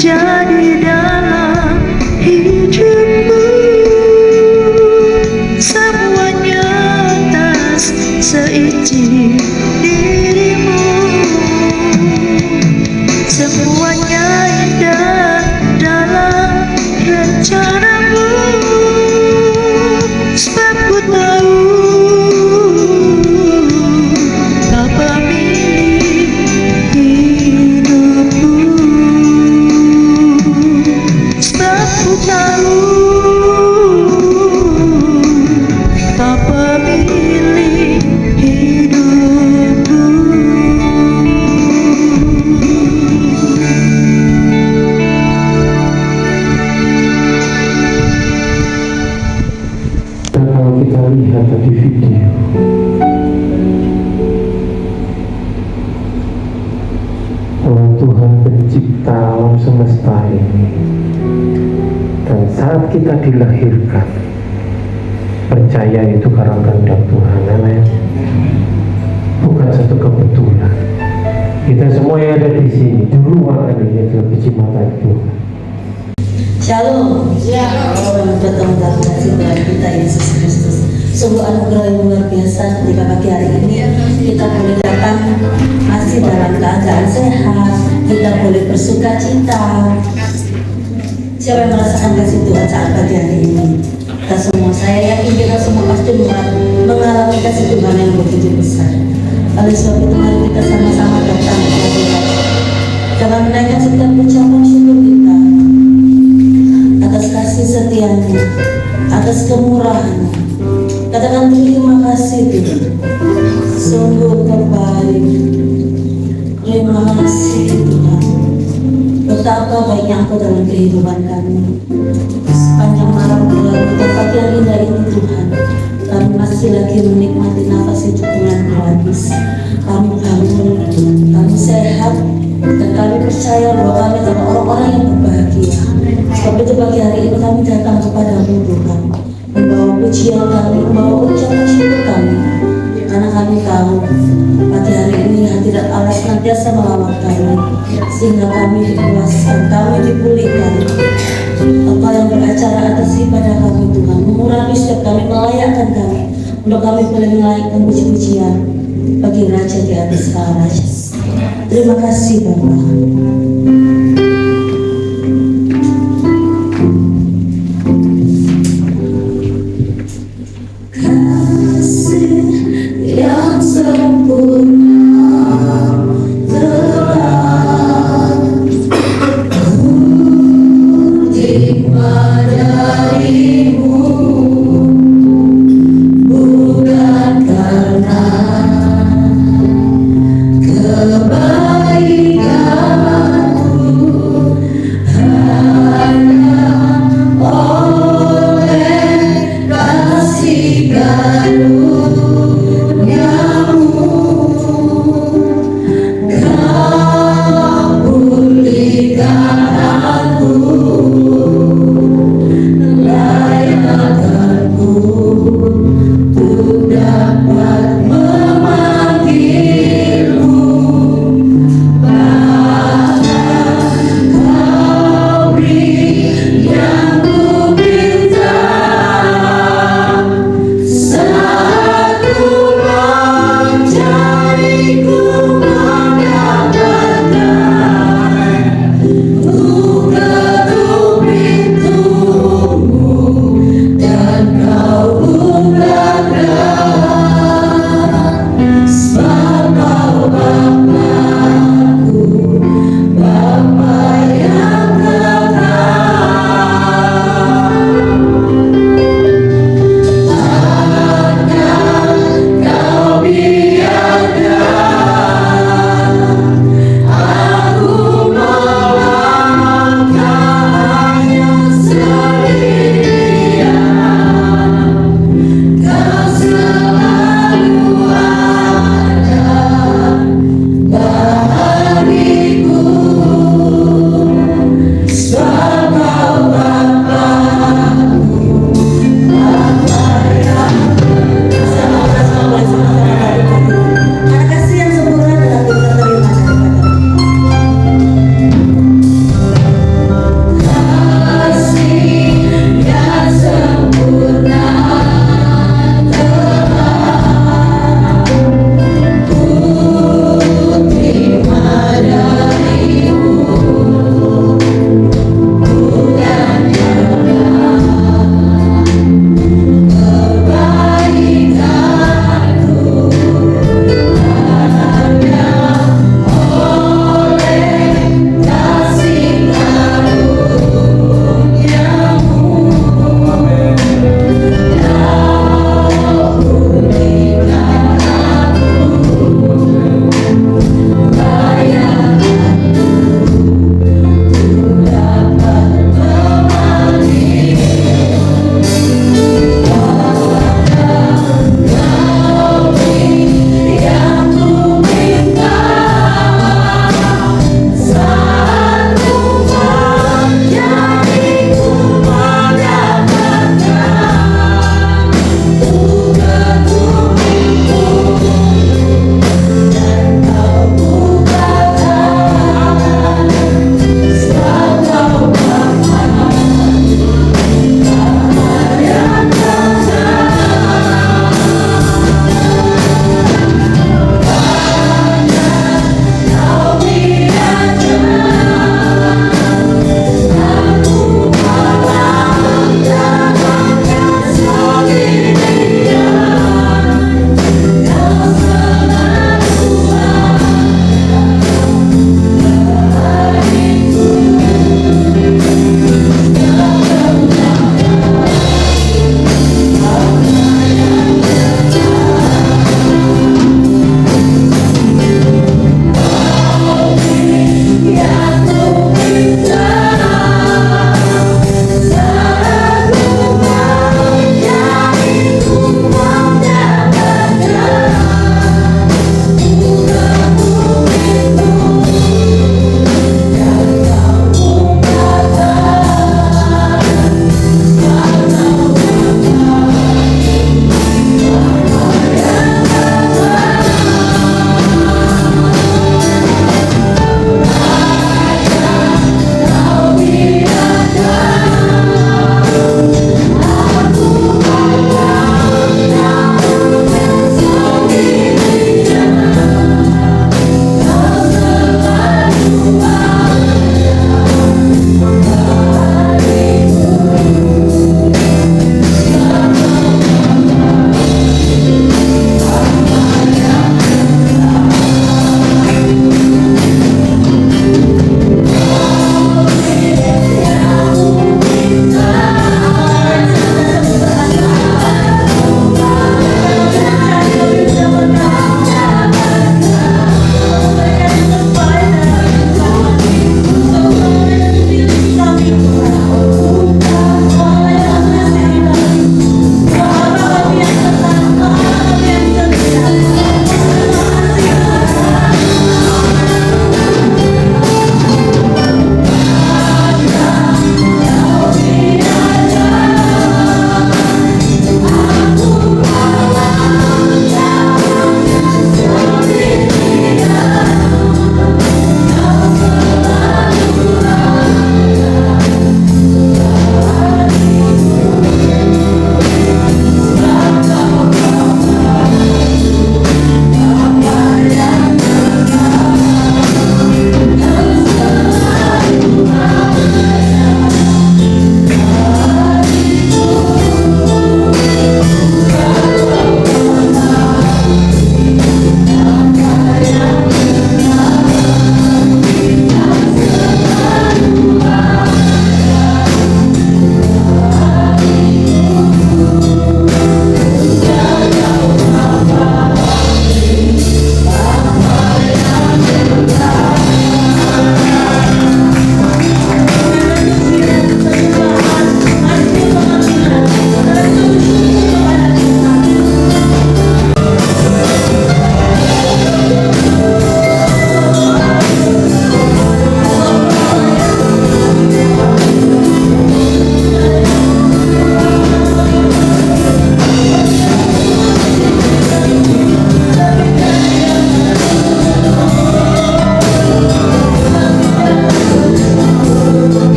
terjadi dalam hidupmu. Semuanya atas seizin dirimu. Semuanya indah dalam rencanamu. Sebab ku tahu kau pemilik hidupku. Sebab ku tahu kau pemilik hidupku. Dan kalau kita lihat tadi video, bahwa Tuhan pencipta alam semesta ini, dan saat kita dilahirkan, percaya itu karena kehendak Tuhan. Amin. Bukan satu kebetulan. Kita semua yang ada di sini dulu akan adalah biji mata Tuhan. Shalom. Orang bertemu dalam kasih Tuhan kita Yesus Kristus. Sungguh anugerah yang luar biasa ketika pagi hari ini kita boleh datang masih dalam keadaan sehat, kita boleh bersuka cita. Siapa yang merasakan kasih Tuhan saat pagi hari ini? Kita semua, saya yakin kita semua pasti mengalami kasih Tuhan yang begitu besar. Oleh sebab itu mari kita sama-sama datang kepada Tuhan. Jangan menaikkan setiap ucapan syukur kita atas kasih setianya, atas kemurahan. Katakan terima kasih Tuhan, sungguh terbaik. Terima kasih Tuhan, betapa baiknya Engkau dalam kehidupan kami. Sepanjang malam berlalu pagi yang indah ini Tuhan, kami masih lagi menikmati nafas hidup dengan gratis. Kami bangun, kami sehat, dan kami percaya bahwa kami adalah orang-orang yang berbahagia. Sebab itu pagi hari ini kami datang kepadamu Tuhan, membawa pujian kami, membawa ucapan syukur kami, karena kami tahu pagi hari ini hadirat Allah senantiasa melawat kami, sehingga kami dikuaskan, kami dipulihkan. Engkau yang beracara atas ibadah kami Tuhan, mengurangi setiap kami, melayakkan kami, untuk kami boleh melayakkan puji-pujian bagi Raja di atas segala raja. Terima kasih Bapa.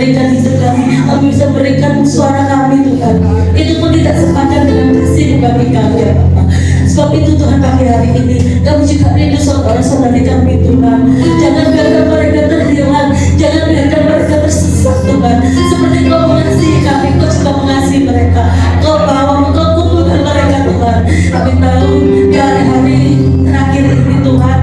memberikan hidup kami, kami bisa memberikan suara kami Tuhan. Itu pun tidak sepadan dengan kasih bagi kami ya Bapa. Sebab itu Tuhan pagi hari ini kami juga rindu saudara-saudari kami Tuhan. Jangan biarkan mereka terhilang, jangan biarkan mereka tersesat Tuhan. Seperti Kau mengasihi kami, Kau juga mengasihi mereka. Kau bawa, Kau kumpulkan mereka Tuhan. Kami tahu di hari-hari terakhir ini Tuhan,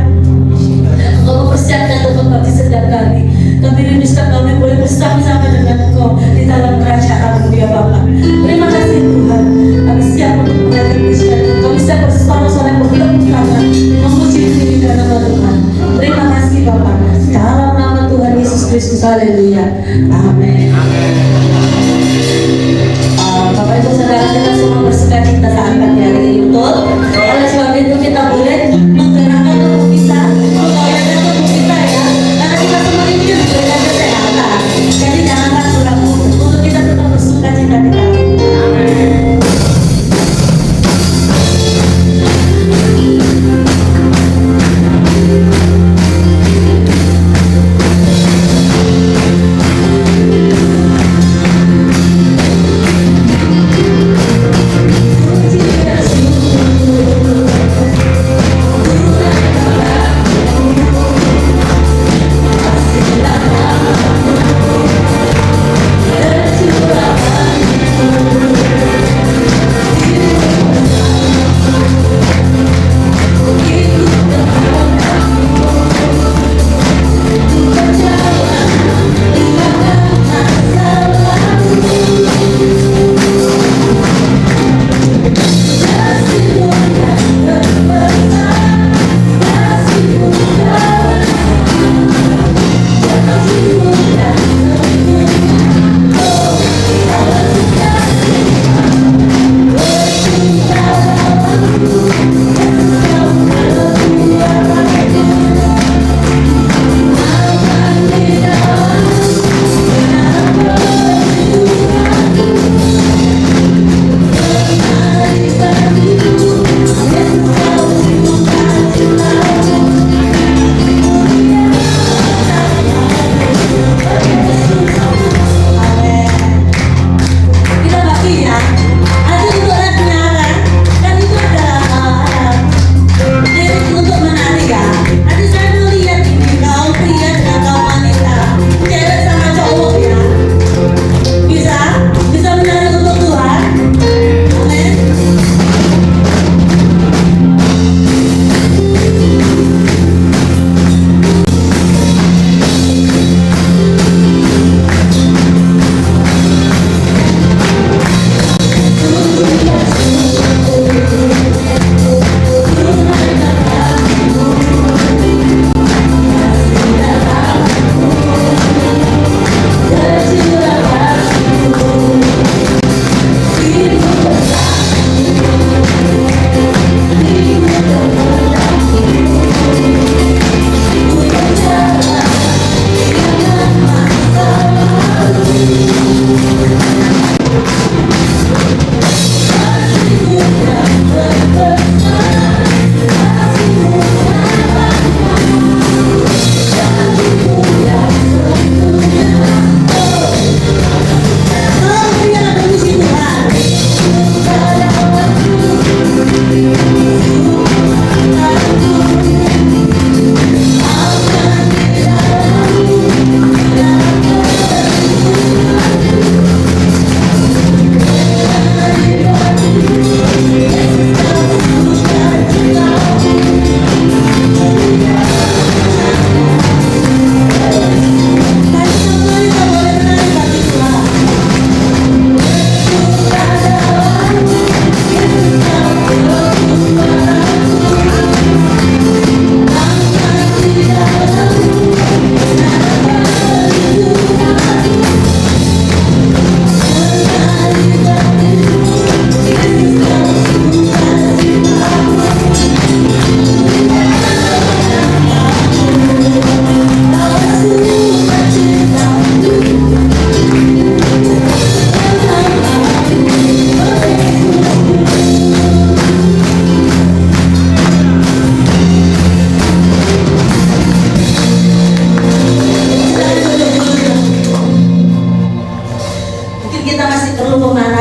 Kau mempersiapkan Tuhan bagi setiap kami. Kami rindu setiap kami boleh bersama-sama dengan Kau di dalam kerajaan-Mu ya Bapa. Terima kasih Tuhan. Kami siap untuk mengadakan Kristen. Kami siap bersama-sama bertepuk tangan memuji diri dan nama Tuhan. Terima kasih Bapa. Dalam nama Tuhan Yesus Kristus. Haleluya. Amin. Bapak Ibu Saudara, kita semua bersukacita saat pagi hari ini, betul? Oleh sebab itu kita boleh menggerakkan tubuh kita, mengoyakkan tubuh kita ya, karena kita semua ini juga diberikan kesehatan. Jadi jangan ragu-ragu untuk kita tetap bersukacita di dalam. Puji dan syukur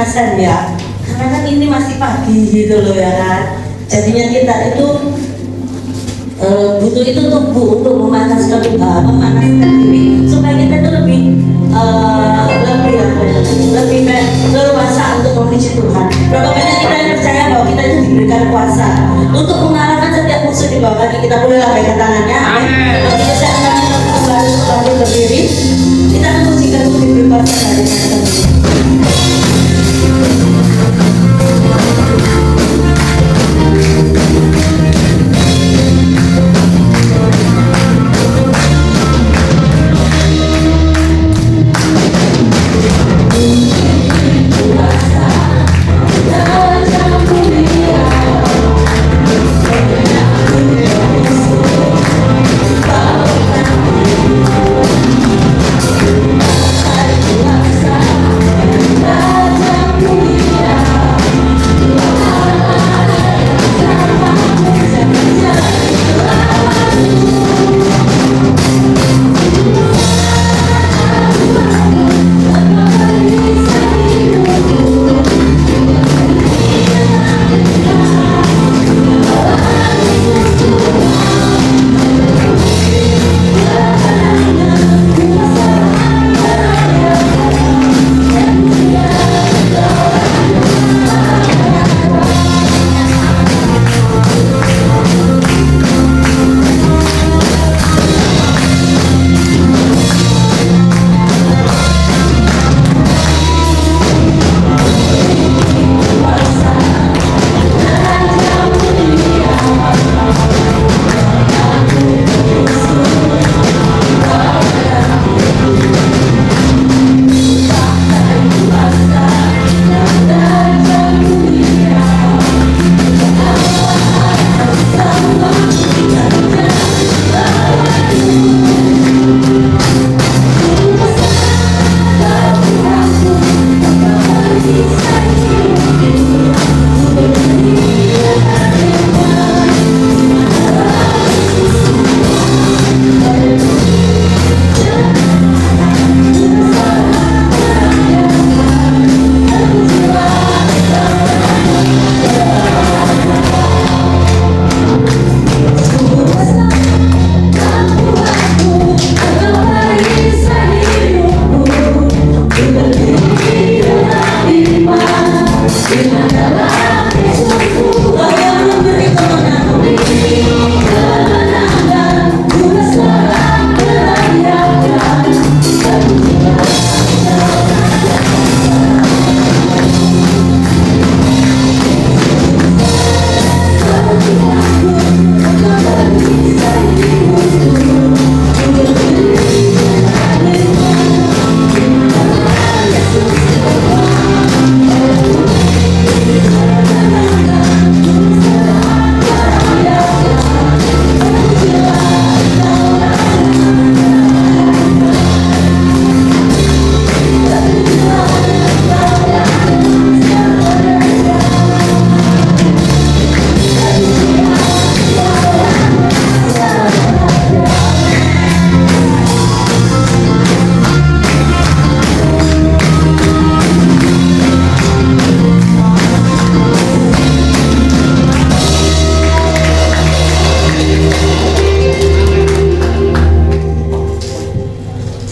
pemanasan ya, karena kan ini masih pagi gitu loh ya kan. Jadinya kita itu butuh itu tubuh untuk memanaskan diri supaya kita itu lebih kayak leluasa untuk memuji Tuhan. Berapa banyak kita yang percaya bahwa kita itu diberikan kuasa untuk mengalahkan setiap musuh di bawah kaki kita. Boleh lambaikan tangannya. Amin. Kita akan kembali berdiri. Kita akan pujikan untuk diberi kuasa dari Tuhan.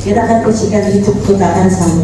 Kita akan pujikan hidup takkan sama.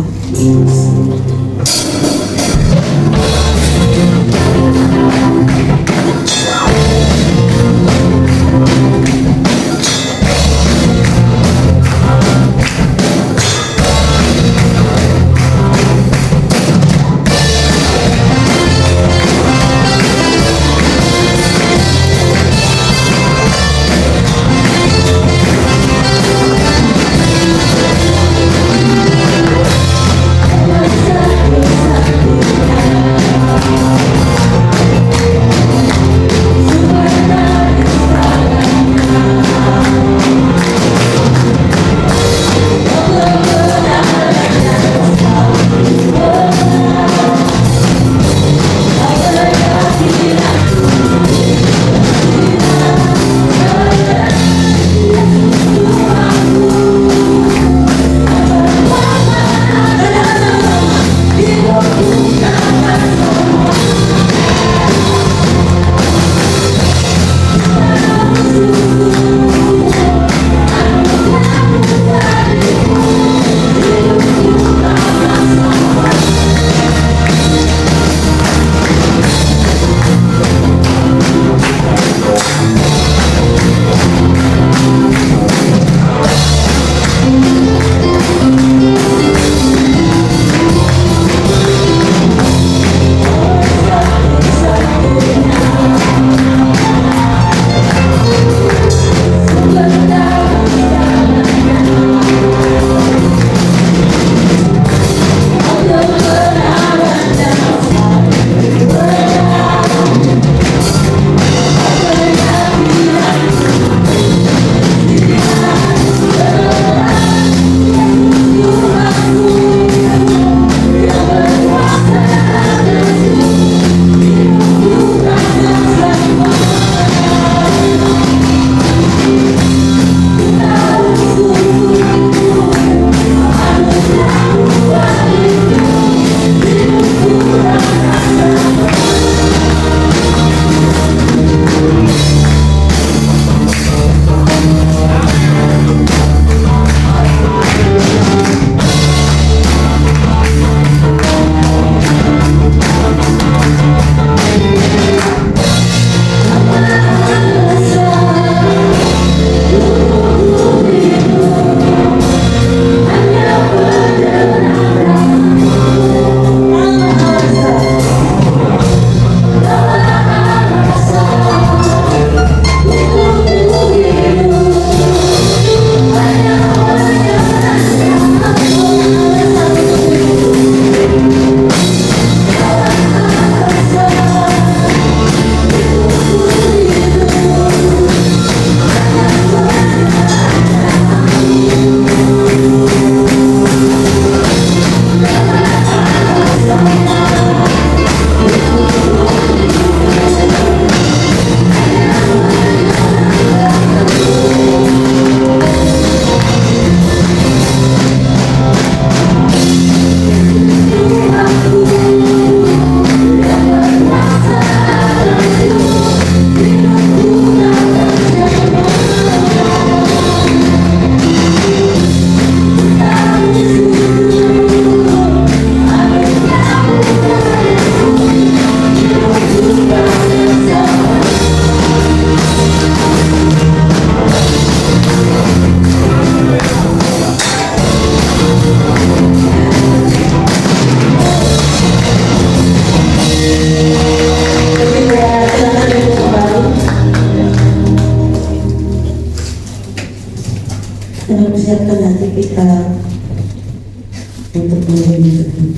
untuk menerima Tuhan.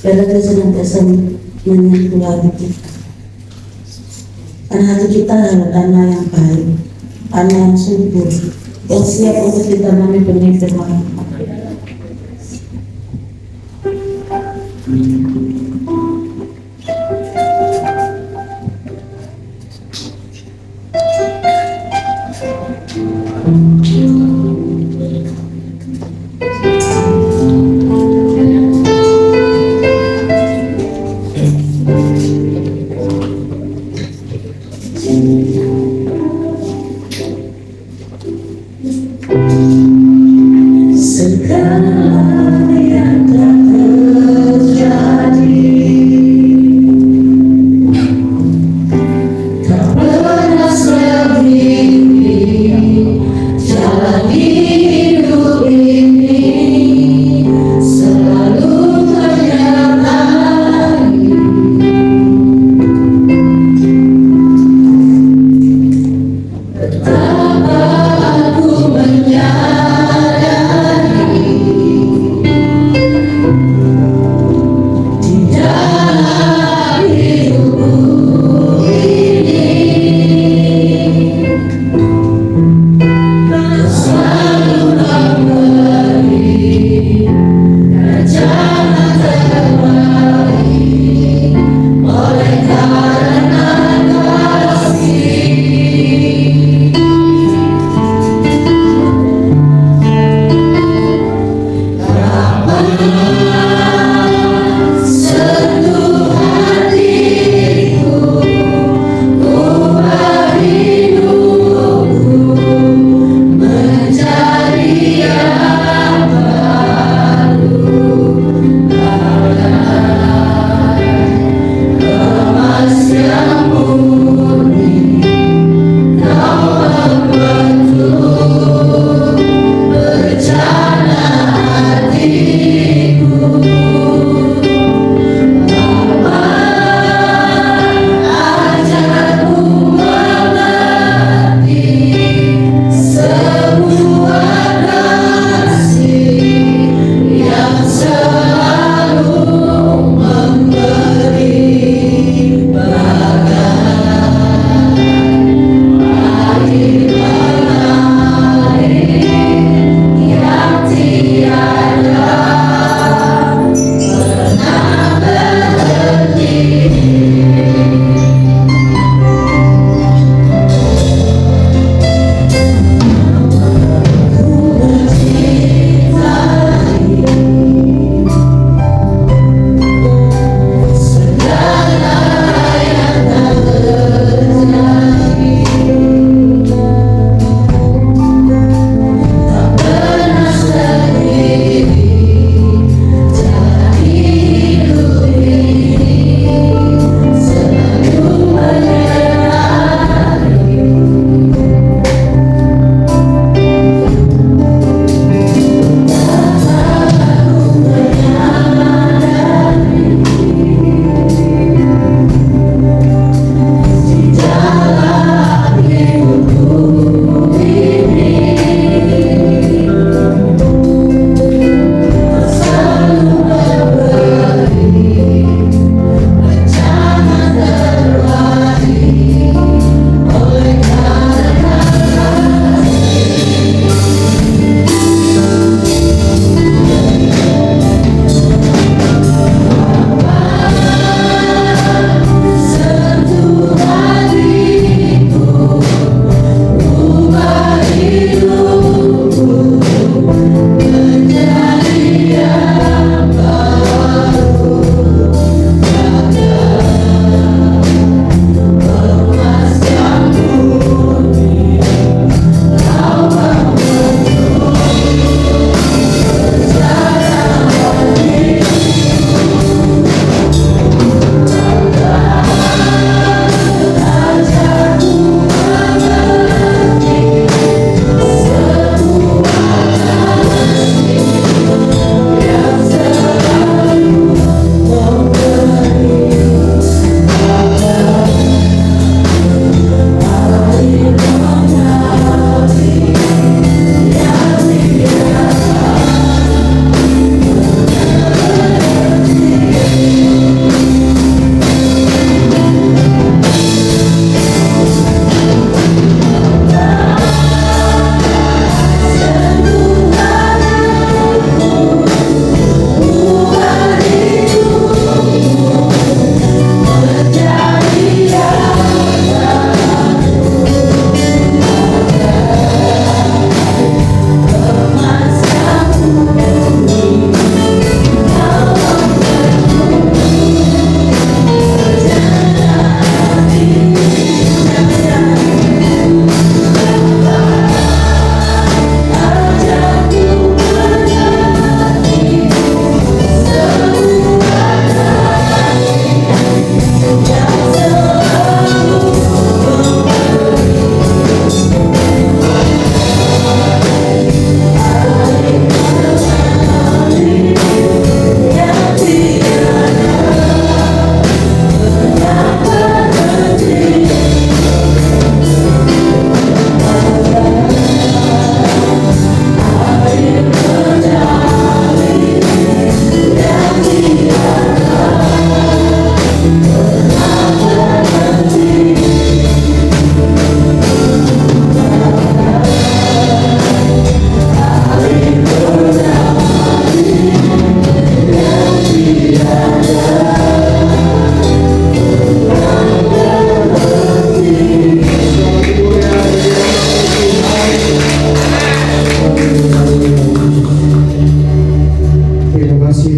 Biarlah Dia senantiasa menyentuh hati kita. Karena hati kita adalah tanah yang baik, tanah yang subur, yang siap untuk ditanami benih firman.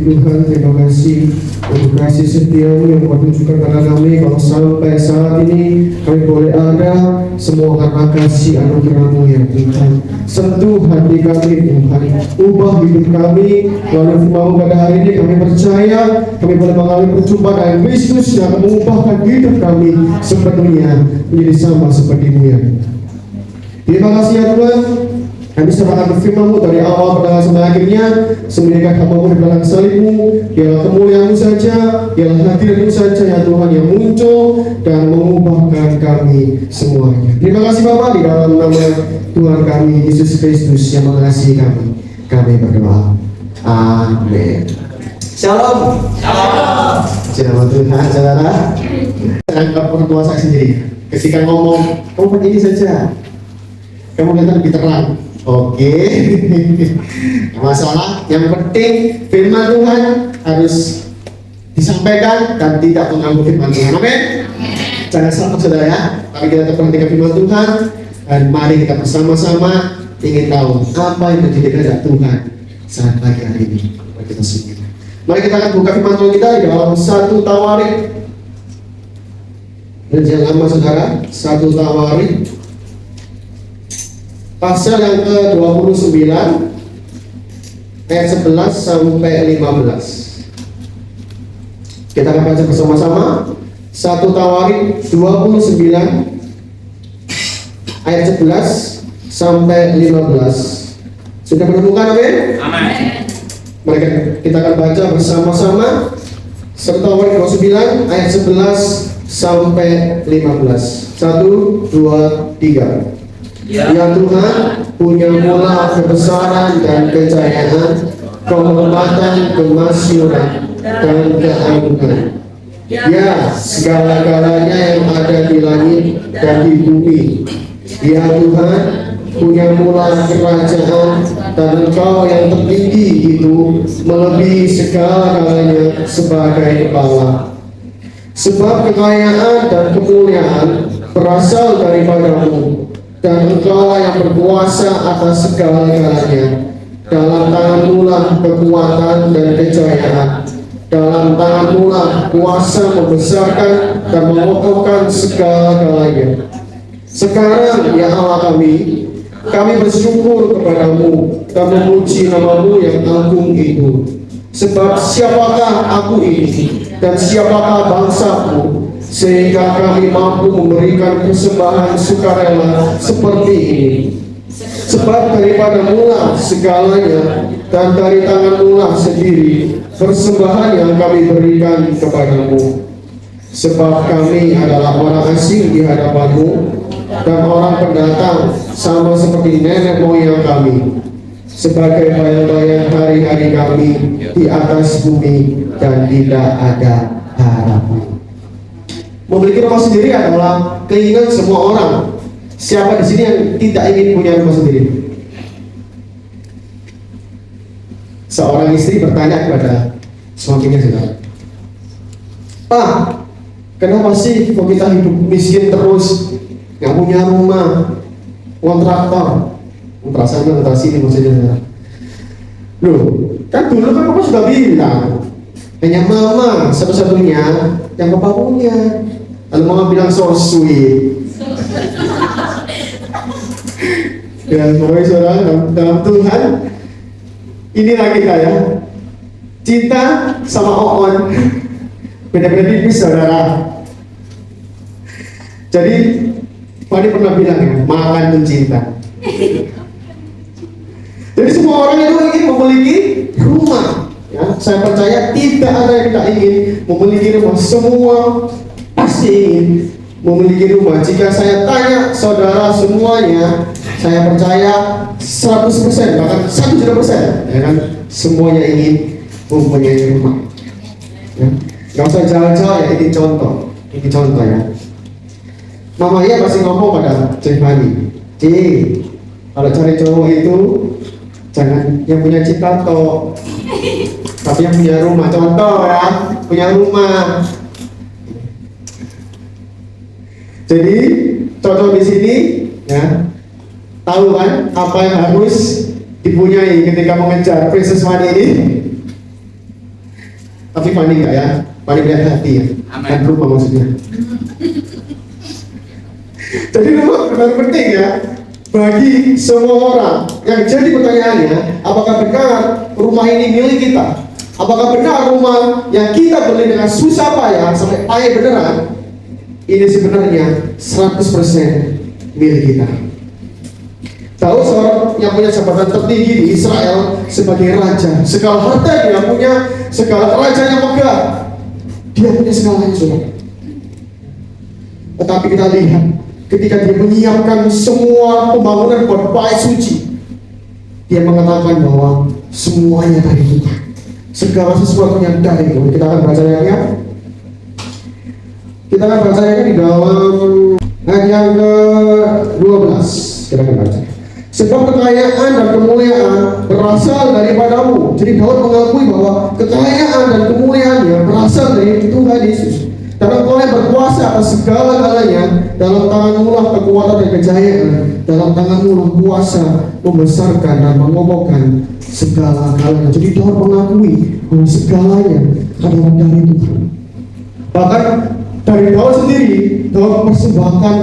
Tuhan, terima kasih untuk kasih setiamu yang kau tunjukkan kepada kami. Kalau sampai saat ini kami boleh ada, semua karena kasih anugerah-Mu ya Tuhan. Sentuh hati kami Tuhan, ubah hidup kami. Melalui firman-Mu pada hari ini kami percaya kami boleh mengalami perjumpaan dengan Kristus yang akan mengubahkan hidup kami sepenuhnya menjadi sama seperti-Mu ya. Terima kasih ya Tuhan. Kami serahkan firman-Mu dari awal pertengahan sampai akhirnya. Semuanya hamba-Mu di belakang salib-Mu, biarlah kemuliaan-Mu saja, biarlah hadirat-Mu saja ya Tuhan yang muncul dan mengubahkan kami semuanya. Terima kasih Bapa, di dalam nama Tuhan kami Yesus Kristus yang mengasihi kami berdoa. Amin. Shalom. Shalom. Shalom Tuhan, saudara. Anggap orang tua saya sendiri. Ketika ngomong, kamu pakai ini saja. Kamu kelihatan lebih terang. Oke. Masalah. Yang penting firman Tuhan harus disampaikan dan tidak mengganggu firman Tuhan. Amin. Jangan salah saudara ya. Tapi kita tetap perhatikan firman Tuhan dan mari kita bersama-sama ingin tahu apa yang menjadi kehendak Tuhan saat pagi hari ini bagi kita semua. Mari kita akan buka firman Tuhan kita di dalam 1 Tawarik. Dan jangan lama saudara, 1 Tawarik pasal yang ke-29 ayat 11 sampai 15. Kita akan baca bersama-sama 1 Tawarik 29 ayat 11 sampai 15. Sudah menemukan amin? Amin. Mari kita akan baca bersama-sama 1 Tawarik 29 ayat 11 sampai 15. 1, 2, 3. Ya Tuhan, punya mula kebesaran dan kejayaan, kehormatan, kemasyuran, dan keagungan. Ya, segala-galanya yang ada di langit dan di bumi. Ya Tuhan, punya mula kerajaan, dan Engkau yang tertinggi itu melebihi segala-galanya sebagai kepala. Sebab kekayaan dan kemuliaan berasal daripada-Mu, dan Engkau yang berkuasa atas segala-galanya. Dalam tangan-Mu lah kekuatan dan kejayaan. Dalam tangan-Mu lah kuasa membesarkan dan mengokohkan segala-galanya. Sekarang ya Allah kami bersyukur kepada-Mu dan memuji nama-Mu yang agung itu. Sebab siapakah aku ini dan siapakah bangsaku, sehingga kami mampu memberikan persembahan sukarela seperti ini. Sebab daripada mula segalanya, dan dari tangan mula sendiri persembahan yang kami berikan kepadamu. Sebab kami adalah orang asing di hadapan-Mu dan orang pendatang, sama seperti nenek moyang kami, sebagai bayang-bayang hari-hari kami di atas bumi, dan tidak ada harapan. Memiliki rumah sendiri adalah keinginan semua orang. Siapa di sini yang tidak ingin punya rumah sendiri? Seorang istri bertanya kepada suaminya, saudara, Pak, kenapa sih kok kita hidup miskin terus, nggak punya rumah, kontraktor, perasaan antara sini maksudnya, saudara. Loh, kan dulu kan kamu sudah bilang hanya mama satu-satunya yang bapak punya. Lalu mama bilang so sweet. Ya, pokoknya saudara, dalam Tuhan inilah kita ya. Cinta sama Oon beda-beda tipis saudara. Jadi Fadi pernah bilang ya, makan itu cinta. Jadi semua orang itu ingin memiliki rumah. Ya, saya percaya tidak ada yang tidak ingin memiliki rumah. Semua pasti ingin memiliki rumah. Jika saya tanya saudara semuanya, saya percaya 100%, bahkan 100%, ya kan, semuanya ingin mempunyai rumah. Ya, nggak usah jauh-jauh ya, ini contoh ya. Mama Iya pasti ngomong pada Cik Fani, Cik, kalau cari cowok itu jangan yang punya cita toh, tapi yang punya rumah. Contoh ya, punya rumah. Jadi cocok di sini ya, tahu kan apa yang harus dipunyai ketika mengejar Princess Fani ini? Tapi panik nggak ya? Panik lihat hati ya? Dan rumah maksudnya. Jadi rumah benar penting ya bagi semua orang. Yang jadi pertanyaannya, apakah benar rumah ini milik kita? Apakah benar rumah yang kita beli dengan susah payah sampai payah beneran ini sebenarnya 100% milik kita? Tahu seorang yang punya jabatan tertinggi di Israel sebagai raja, segala harta dia punya, segala kerajaan yang megah, dia punya segalanya saudara. Tetapi kita lihat ketika dia menyiapkan semua pembangunan buat bait suci, dia mengatakan bahwa semuanya dari Tuhan, segala sesuatunya dari Tuhan. Kita akan baca ya. Kita akan bacanya di dalam ayat yang ke-12. Kita akan baca. Sebab kekayaan dan kemuliaan berasal daripadamu. Jadi Daud mengakui bahwa kekayaan dan kemuliaannya berasal dari Tuhan Yesus. Dan Engkau yang berkuasa atas segala-galanya. Dalam tanganmu lah kekuatan dan kejayaan. Dalam tanganmu lah kuasa membesarkan dan mengokohkan segala-galanya. Jadi Daud mengakui bahwa segalanya adalah dari Tuhan. Bahkan dari Daud sendiri, Daud persembahkan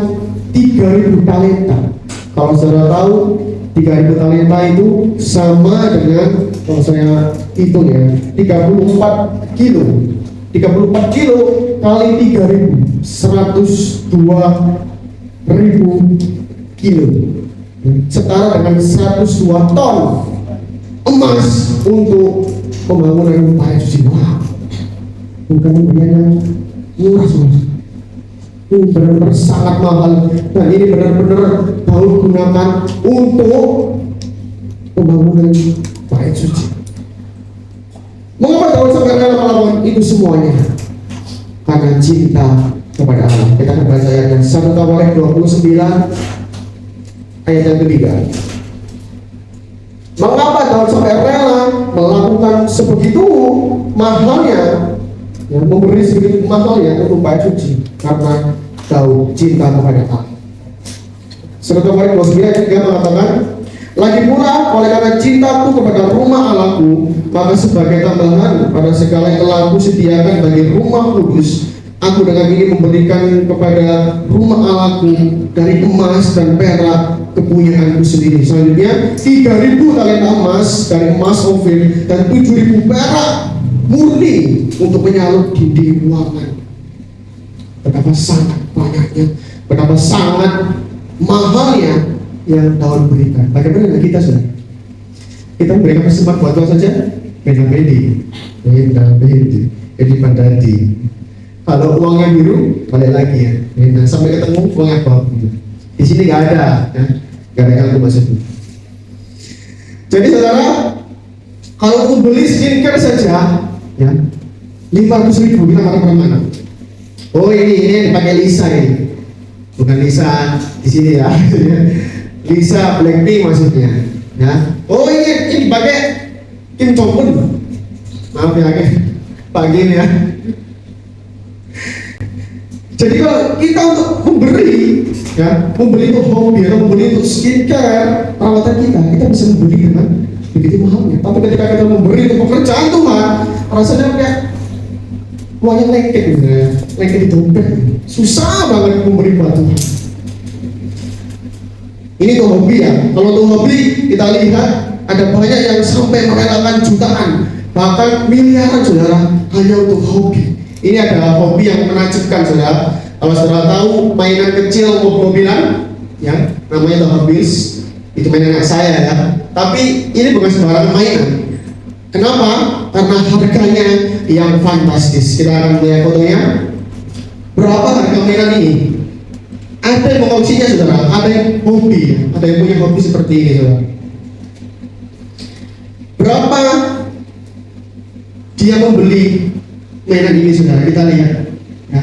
3.000 talenta. Kalau saudara tahu 3.000 talenta itu sama dengan, kalau saya hitung ya, 34 kilo. 34 kilo kali 3.000, 102.000 kilo. Setara dengan 102 ton emas untuk pembangunan bait suci. Wah, bukan yang murah semua. Ini benar-benar sangat mahal, dan ini benar-benar Daud gunakan untuk pembangunan bait suci. Mengapa Daud sampai rela melakukan itu semuanya? Karena cinta kepada Allah. Kita akan baca ayat 1 Tawarik 29 ayat yang ketiga. Mengapa Daud sampai rela melakukan sebegitu mahalnya, ya, memberi sebegitu mahalnya untuk bait suci? Karena Daud cinta kepada Allah. 1 Tawarik 29 ayat 3 mengatakan, lagi pula oleh karena cintaku kepada rumah Allahku, maka sebagai tambahan pada segala yang telah aku sediakan bagi rumah kudus, aku dengan ini memberikan kepada rumah Allahku dari emas dan perak kepunyaanku sendiri. Selanjutnya 3.000 talenta emas dari emas Ofir dan 7.000 perak murni untuk menyalur dinding ruangan. Betapa sangat banyaknya, betapa sangat mahalnya yang Daud berikan. Bagaimana dengan kita saudara? Kita memberikan persembahan buat Tuhan saja, beda-beda, jadi pandadi. Kalau uangnya biru, balik lagi ya. Nah, sampai ketemu uangnya bau. Di sini nggak ada, ya. Nggak ada kalau bahasa itu. Jadi saudara, kalau untuk beli skincare saja, ya 500.000 kita nggak kemana-mana. Oh ini yang dipakai Lisa ini, bukan Lisa di sini ya. Lisa Blackpink maksudnya, ya. Oh ini pakai Kim Jong Un, maaf ya Pak Kim ya. Jadi kalau kita untuk memberi, ya, memberi itu hobi atau memberi itu skincare perawatan kita bisa memberi dengan begitu mahalnya. Tapi ketika kita memberi untuk pekerjaan Tuhan, rasanya kayak uangnya lengket gitu ya, lengket di dompet. Susah banget memberi buat Tuhan. Ini tuh hobi ya. Kalau tuh hobi kita lihat ada banyak yang sampai merelakan jutaan, bahkan miliaran saudara hanya untuk hobi. Ini adalah hobi yang menakjubkan saudara. Kalau saudara tahu mainan kecil mobil-mobilan, ya namanya Hot Wheels, itu mainan anak saya ya. Tapi ini bukan sembarang mainan. Kenapa? Karena harganya yang fantastis. Kita akan lihat fotonya. Berapa harga mainan ini? Ada yang mengoleksinya saudara, ada yang hobi, ada yang punya hobi seperti ini saudara. Berapa dia membeli mainan ini saudara? Kita lihat ya.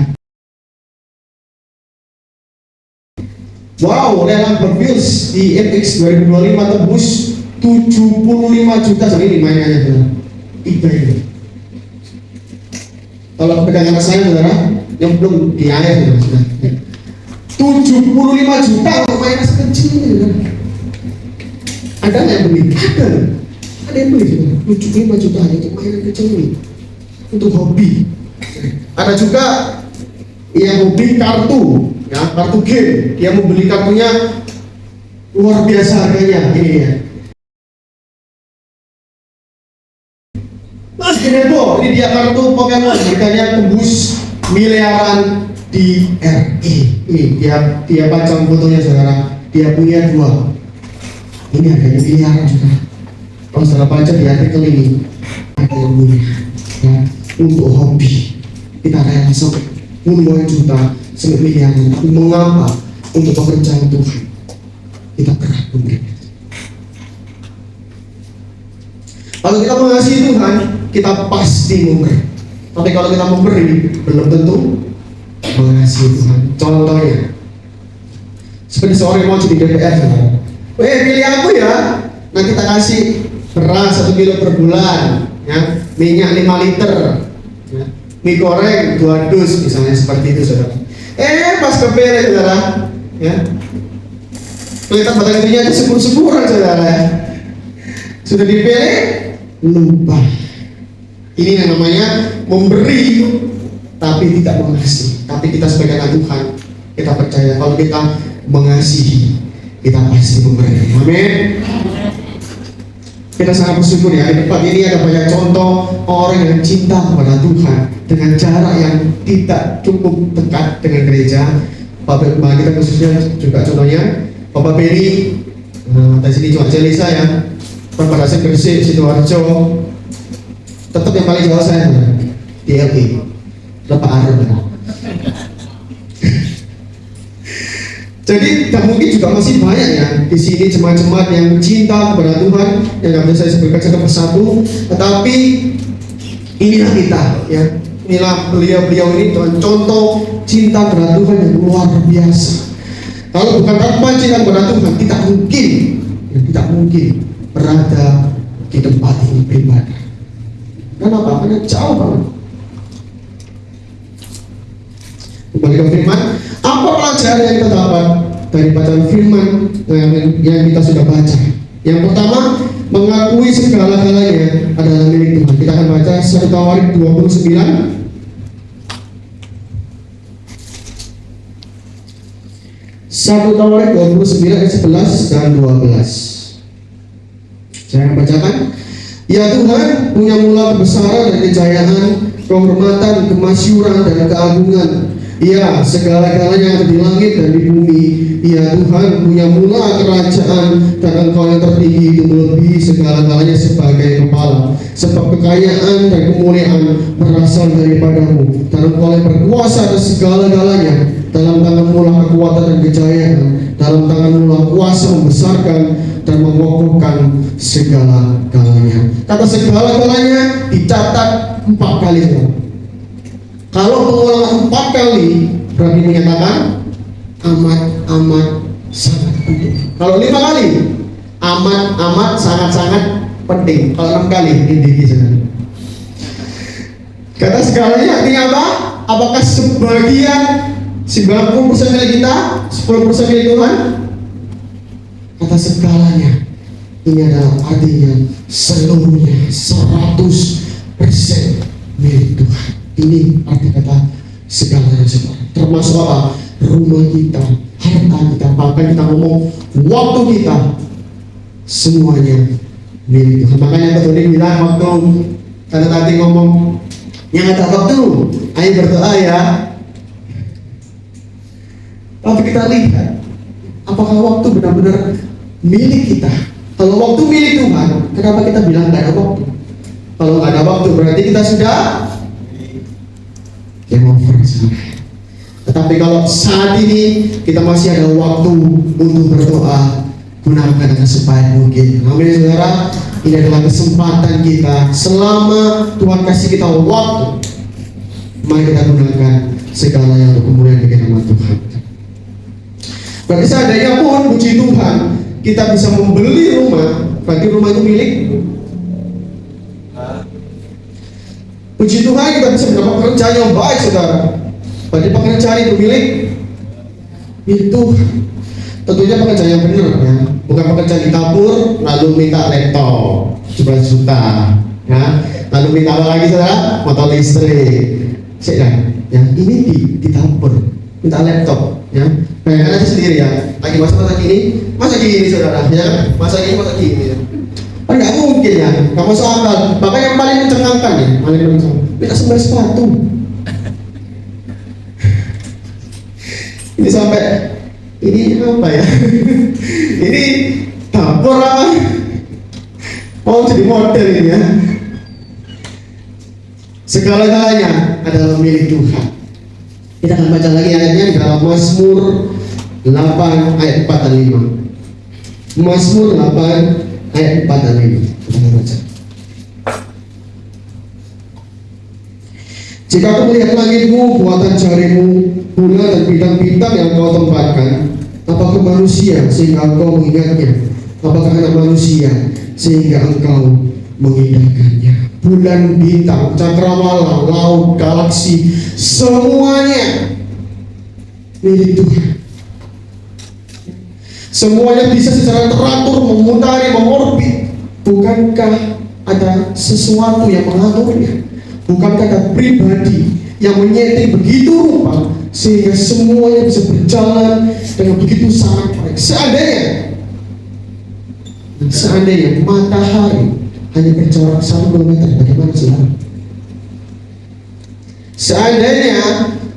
Wow, lelang Hot Wheels di FX 2025 tembus 75 juta sendiri mainannya saudara. eBay. Kalau pegangan saya saudara, yang belum di air saudara. 75 juta untuk mainan sekecil ini. Ada nggak yang beli? Ada yang beli. 75 juta hanya untuk mainan kecil ini. untuk hobi. Ada juga yang hobi kartu, ya, kartu game. Dia membeli kartunya luar biasa harganya. Ini ya. Mas Genebo, ini dia kartu Pokemon, harganya tembus miliaran di RI. Ini dia pajang fotonya saudara. Dia punya 2. Ini harganya miliaran juga. Kalau saudara baca di artikel ini, ada yang punya, ya, untuk hobi. Kita rela sampai puluhan juta, sampai miliaran. Tapi mengapa untuk pekerjaan Tuhan kita kerap memberi? Kalau kita mengasihi Tuhan, kita pasti memberi. Tapi kalau kita memberi, belum tentu mengasihi Tuhan. Contohnya, seperti seorang yang mau jadi DPR, pilih aku ya, nanti kita kasih beras 1 kilo per bulan, ya, minyak 5 liter, ya, mie goreng 2 dus, misalnya seperti itu saudara. Pas kepilih saudara, ya, kelihatan batang dirinya itu sepur-sepuran saudara, ya. Sudah dipilih, lupa. Ini yang namanya memberi tapi tidak mengasihi. Tapi kita sebagai anak Tuhan, kita percaya kalau kita mengasihi, kita pasti memberi. Amin. Kita sangat bersyukur ya, di tempat ini ada banyak contoh orang yang cinta kepada Tuhan dengan jarak yang tidak cukup dekat dengan gereja. Bapak kita khususnya juga contohnya Bapak Beni, dari sini cuma Celisa ya, Bapak Dasar Gresik, Sidoarjo, tetap yang paling jauh saya di LA, Bapak Arab. Jadi tak mungkin juga masih banyak ya di sini jemaat-jemaat yang cinta kepada Tuhan yang nggak bisa saya sebutkan satu persatu, tetapi inilah kita ya, inilah beliau ini contoh cinta kepada Tuhan yang luar biasa. Kalau bukan tanpa cinta kepada Tuhan, tidak mungkin berada di tempat ini beribadah. Kenapa? Karena jauh banget. Kembali ke firman, apa pelajaran yang kita dapat dari bacaan firman yang kita sudah baca? Yang pertama, mengakui segala-galanya adalah milik Tuhan. Kita akan baca 1 Tawarik 29. 1 Tawarik 29 ayat 11 dan 12. Saya akan bacakan. Ya Tuhan, punya mula kebesaran dan kejayaan, kehormatan, kemasyuran dan keagungan. Ya, segala-galanya yang ada di langit dan di bumi. Ya Tuhan, punya mula kerajaan, dan Engkau yang tertinggi itu melebihi segala-galanya sebagai kepala. Sebab kekayaan dan kemuliaan berasal daripadamu, dan Engkau yang berkuasa atas segala-galanya. Dalam tanganmu lah kekuatan dan kejayaan, dalam tanganmu lah kuasa membesarkan dan mengokohkan segala-galanya. Kata segala-galanya dicatat 4 kali. Kalau pengulangan 4 kali berarti menyatakan amat sangat penting. Kalau 5 kali amat sangat penting. Kalau 6 kali ini saudara. Kata segalanya artinya apa? Apakah sebagian 90% milik kita, 10% milik Tuhan? Kata segalanya ini adalah artinya seluruhnya 100% milik Tuhan. Ini arti kata segalanya saudara. Termasuk apa? Rumah kita, harta kita, bahkan kita ngomong waktu kita, semuanya milik Tuhan. Makanya Tuhan bilang waktu karena tadi ngomong yang ada waktu, ayo berdoa ya. Tapi kita lihat apakah waktu benar-benar milik kita. Kalau waktu milik Tuhan, kenapa kita bilang tidak ada waktu? Kalau nggak ada waktu berarti kita sudah game over. Tetapi kalau saat ini kita masih ada waktu untuk berdoa, gunakan sebaik mungkin. Amin saudara. Ini adalah kesempatan kita selama Tuhan kasih kita waktu. Mari kita gunakan segala yang untuk kemuliaan bagi nama Tuhan. Berarti seandainya pun puji Tuhan kita bisa membeli rumah, berarti rumah itu milik. Puji Tuhan kita bisa mendapat pekerjaan yang baik saudara. Berarti pekerjaan itu milik Tuhan. Tentunya pekerjaan yang benar ya, bukan pekerjaan ditabur lalu minta laptop 17 juta ya. Lalu minta apa lagi saudara? Motor listrik. Saya ya ini di dapur. Minta laptop, ya. Bayangkan aja sendiri ya. Lagi masa gini saudara, ya. Masa gini. Ya. Kan nggak mungkin ya, nggak masuk akal. Bahkan yang paling mencengangkan ya, minta sembari sepatu. Ini sampai ini apa ya? Ini dapur apa? Oh jadi model ini ya. Segala-galanya adalah milik Tuhan. Kita akan baca lagi ayatnya dalam Mazmur 8 ayat 4 dan 5. Mazmur 8 ayat 4 dan 5. Kita akan baca. Jika aku melihat langitmu, buatan jarimu, bulan dan bintang-bintang yang kau tempatkan, apakah manusia sehingga engkau mengingatnya? Apakah anak manusia sehingga engkau mengindahkannya? Bulan, bintang, cakrawala, laut, galaksi, semuanya milik Tuhan. Semuanya bisa secara teratur memutari, mengorbit. Bukankah ada sesuatu yang mengaturnya? Bukankah ada pribadi yang menyeting begitu rupa sehingga semuanya bisa berjalan dengan begitu sangat baik? Seandainya matahari hanya berjarak 1 kilometer, bagaimana saudara? Seandainya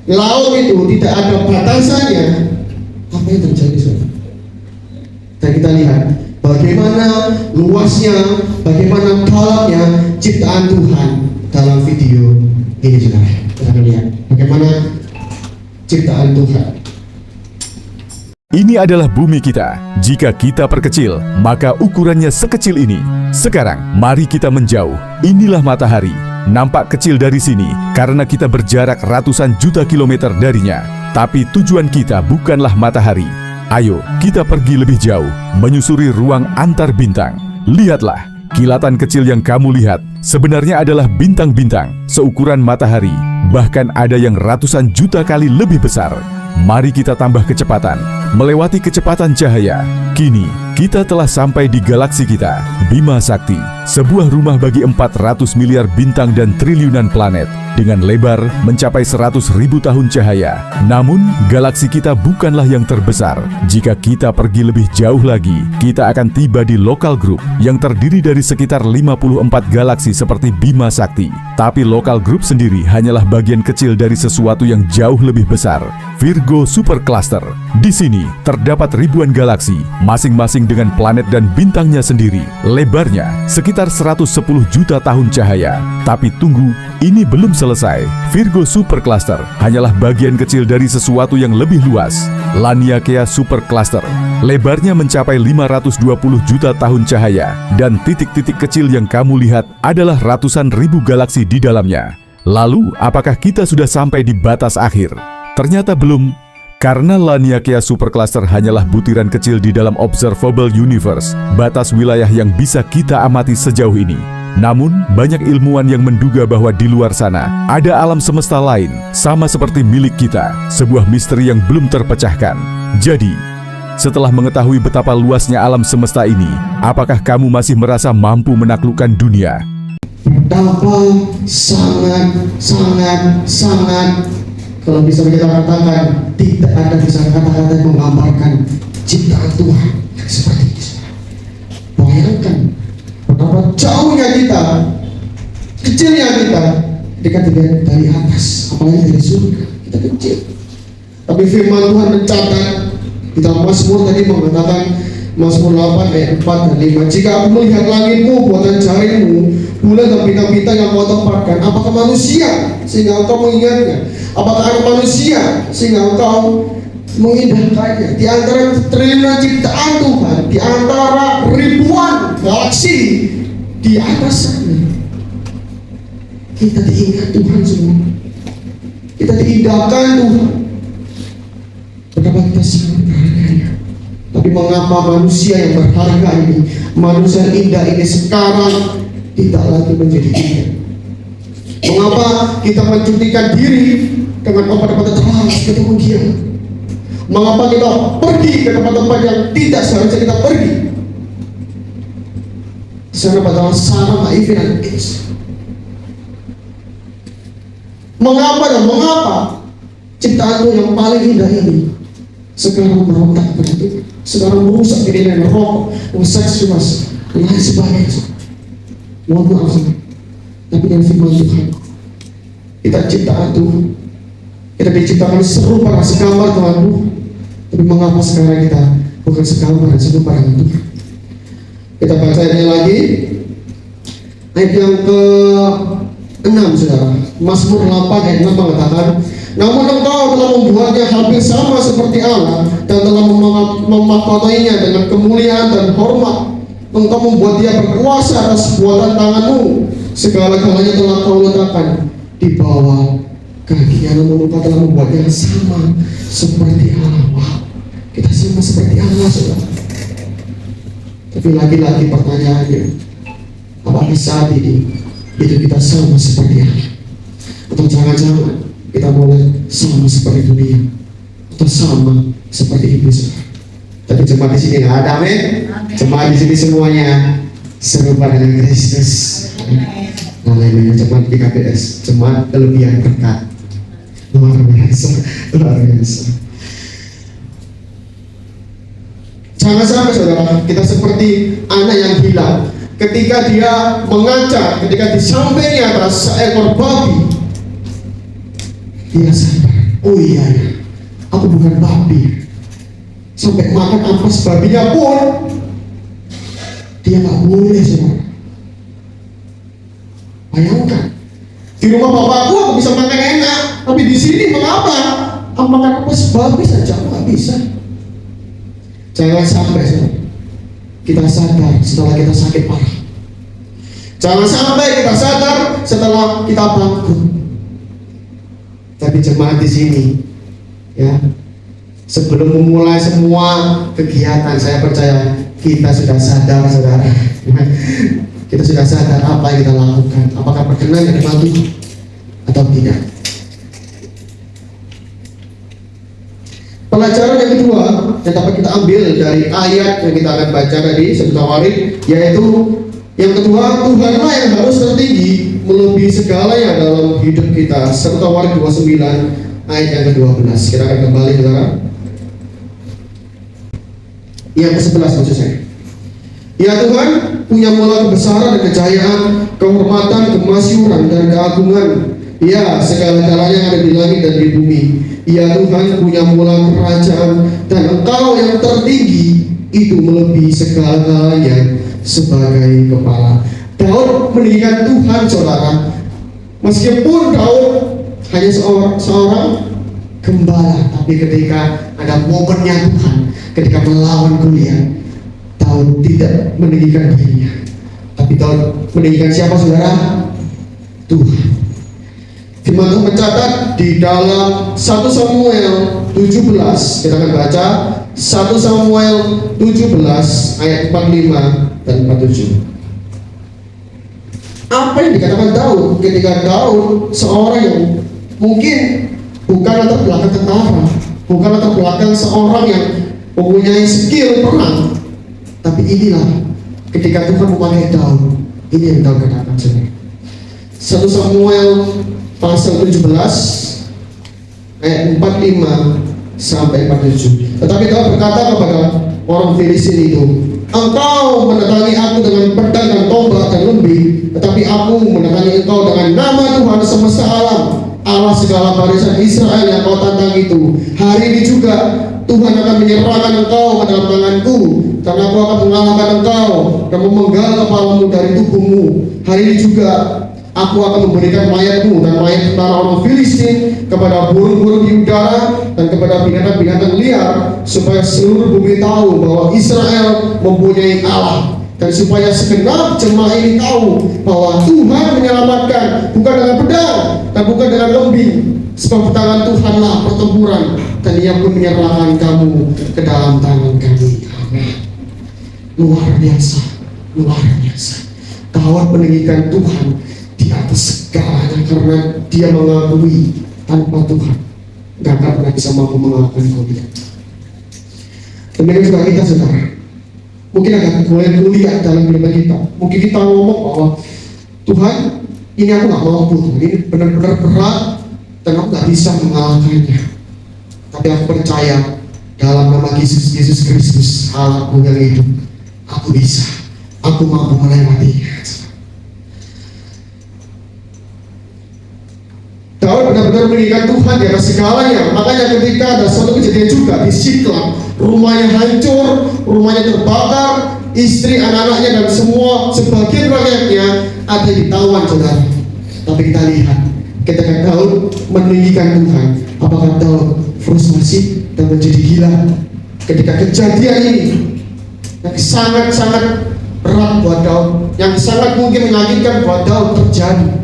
laut itu tidak ada batasannya, apa yang terjadi saudara? Dan kita lihat bagaimana luasnya, bagaimana dalamnya ciptaan Tuhan dalam video ini saudara. Kita akan lihat bagaimana ciptaan Tuhan. Ini adalah bumi kita. Jika kita perkecil, maka ukurannya sekecil ini. Sekarang, mari kita menjauh. Inilah matahari. Nampak kecil dari sini karena kita berjarak ratusan juta kilometer darinya. Tapi tujuan kita bukanlah matahari. Ayo, kita pergi lebih jauh, menyusuri ruang antar bintang. Lihatlah, kilatan kecil yang kamu lihat sebenarnya adalah bintang-bintang seukuran matahari. Bahkan ada yang ratusan juta kali lebih besar. Mari kita tambah kecepatan, melewati kecepatan cahaya. Kini, kita telah sampai di galaksi kita, Bima Sakti, sebuah rumah bagi 400 miliar bintang dan triliunan planet, dengan lebar mencapai 100.000 tahun cahaya. Namun, galaksi kita bukanlah yang terbesar. Jika kita pergi lebih jauh lagi, kita akan tiba di Local Group, yang terdiri dari sekitar 54 galaksi seperti Bima Sakti. Tapi Local Group sendiri hanyalah bagian kecil dari sesuatu yang jauh lebih besar, Virgo Supercluster. Di sini terdapat ribuan galaksi, masing-masing dengan planet dan bintangnya sendiri. Lebarnya sekitar 110 juta tahun cahaya. Tapi tunggu, ini belum selesai. Virgo Supercluster hanyalah bagian kecil dari sesuatu yang lebih luas, Laniakea Supercluster. Lebarnya mencapai 520 juta tahun cahaya, dan titik-titik kecil yang kamu lihat adalah ratusan ribu galaksi di dalamnya. Lalu, apakah kita sudah sampai di batas akhir? Ternyata belum, karena Laniakea Supercluster hanyalah butiran kecil di dalam Observable Universe, batas wilayah yang bisa kita amati sejauh ini. Namun, banyak ilmuwan yang menduga bahwa di luar sana ada alam semesta lain, sama seperti milik kita, sebuah misteri yang belum terpecahkan. Jadi, setelah mengetahui betapa luasnya alam semesta ini, apakah kamu masih merasa mampu menaklukkan dunia? Betapa sangat kalau bisa kita katakan, tidak ada bisa kata-kata yang menggambarkan ciptaan Tuhan seperti itu. Bayangkan betapa jauhnya kita, kecilnya kita, ketika dilihat dari atas, apalagi dari surga, kita kecil. Tapi firman Tuhan mencatat di dalam Mazmur tadi mengatakan, Mazmur 8 ayat 4 dan 5, jika aku melihat langitmu, buatan jarimu, bulan dan bintang-bintang yang kau tempatkan, apakah manusia sehingga engkau mengingatnya? Apakah anak manusia sehingga engkau mengindahkannya? Di antara triliunan ciptaan Tuhan, di antara ribuan galaksi di atas sana, kita diingat Tuhan semua. Kita diindahkan Tuhan. Betapa kita sangat berharga. Tapi mengapa manusia yang berharga ini, manusia yang indah ini sekarang tidak lagi menjadi indah? Mengapa kita mencutikan diri dengan tempat-tempat terlalu ketemu dia? Mengapa kita pergi ke tempat-tempat yang tidak seharusnya kita pergi? Di sana padahal sama Evin dan Kids. Mengapa ciptaanmu yang paling indah ini sekarang merontak kepada Tuhan, sekarang merusak diri dengan rokok, seks bebas, dan lain sebagainya. Mohon maaf, saudara. Tapi dengan firman Tuhan, kita ciptaan Tuhan, kita diciptakan serupa dan segambar Tuhan. Tapi mengapa sekarang kita bukan segambar dan serupa dengan Tuhan? Kita baca ayatnya lagi, ayat yang ke-6, saudara. Mazmur 8 ayat 6 mengatakan, namun engkau telah membuatnya hampir sama seperti Allah dan telah memahkotainya dengan kemuliaan dan hormat. Engkau membuat dia berkuasa atas buatan tanganmu. Segala-galanya telah kau letakkan di bawah kaki. Namun engkau telah membuatnya sama seperti Allah. Wow, kita sama seperti Allah, saudara. Tapi lagi-lagi pertanyaannya, apakah saat ini itu kita sama seperti Allah? Atau jangan-jangan kita mulai sama seperti dunia atau sama seperti iblis? Tapi jemaat di sini nggak ada, amin. Jemaat di sini semuanya serupa dengan Kristus. Haleluya. Jemaat di KPS, jemaat kelebihan berkat. Luar biasa, luar biasa. Jangan sampai saudara kita seperti anak yang hilang. Ketika dia mengaca, ketika di sampingnya ada seekor babi, dia sadar, oh iya, aku bukan babi. Sampai makan ampas babinya pun dia nggak boleh, saudara. Bayangkan, di rumah bapakku aku bisa makan enak, tapi di sini mengapa aku makan ampas babi saja aku nggak bisa? Jangan sampai, saudara, kita sadar setelah kita sakit parah. Jangan sampai kita sadar setelah kita bangkrut. Tapi jemaat di sini, ya, sebelum memulai semua kegiatan, saya percaya kita sudah sadar, saudara. Kita sudah sadar apa yang kita lakukan, apakah berkenan dengan Tuhan atau tidak. Pelajaran yang kedua yang dapat kita ambil dari ayat yang kita akan baca tadi sebelum Tawarik, yaitu yang kedua, Tuhanlah yang harus tertinggi melebihi segalanya dalam hidup kita. 1 Tawarik 29 ayat yang ke-12. Kita akan kembali, saudara. Yang ke-11 maksud saya. Ya Tuhan, punya mula kebesaran dan kejayaan, kehormatan, kemasyhuran dan keagungan. Ya, segala-galanya yang ada di langit dan di bumi. Ya Tuhan, punya mula kerajaan, dan Engkau yang tertinggi itu melebihi segala-galanya sebagai kepala. Daud meninggikan Tuhan, saudara. Meskipun Daud hanya seorang gembala, tapi ketika ada momennya Tuhan, ketika melawan Goliat, Daud tidak meninggikan dirinya, tapi Daud meninggikan siapa, saudara? Tuhan. Firman Tuhan mencatat di dalam 1 Samuel 17, kita akan baca 1 Samuel 17 ayat 45 dan 47. Apa yang dikatakan Daud ketika Daud seorang yang mungkin bukan latar belakang tentara, bukan latar belakang seorang yang mempunyai skill perang, tapi inilah ketika Tuhan memakai Daud, ini yang Daud katakan, saudara. 1 Samuel pasal 17 ayat 45 sampai 47. Tetapi Daud berkata kepada orang Filistin itu, engkau mendatangi aku dengan pedang dan tombak dan lembing, tetapi aku mendatangi engkau dengan nama Tuhan semesta alam, Allah segala barisan Israel yang kau tantang itu. Hari ini juga Tuhan akan menyerahkan engkau ke dalam tanganku, karena aku akan mengalahkan engkau dan memenggal kepalamu dari tubuhmu. Hari ini juga aku akan memberikan mayatmu dan mayat tentara orang Filistin kepada burung-burung di udara dan kepada binatang-binatang liar, supaya seluruh bumi tahu bahwa Israel mempunyai Allah, dan supaya segenap jemaah ini tahu bahwa Tuhan menyelamatkan bukan dengan pedang dan bukan dengan lembing, sebab tangan Tuhanlah pertempuran, dan Ia pun menyerahkan kamu ke dalam tangan kami. Amin. Luar biasa, luar biasa. Daud meninggikan Tuhan di atas segalanya, karena dia mengakui tanpa Tuhan gak akan pernah bisa mampu mengalahkan Goliat. Demikian juga kita, saudara. Mungkin agak mulai kuliah dalam hidup kita. Mungkin kita ngomong bahwa Tuhan, ini aku gak mampu, ini benar-benar berat, dan aku nggak bisa mengalahkannya. Tapi aku percaya dalam nama Yesus Kristus, Allahku yang hidup, aku bisa, aku mampu melewatinya. Daud benar-benar meninggikan Tuhan di atas segalanya. Makanya ketika ada suatu kejadian juga di Siklag, rumahnya hancur, rumahnya terbakar, istri, anak-anaknya dan semua sebagian rakyatnya ada di tawan, saudara. Tapi kita lihat ketika Daud meninggikan Tuhan, apakah Daud frustasi dan menjadi gila ketika kejadian ini yang sangat-sangat berat buat Daud, yang sangat mungkin menyakitkan buat Daud terjadi?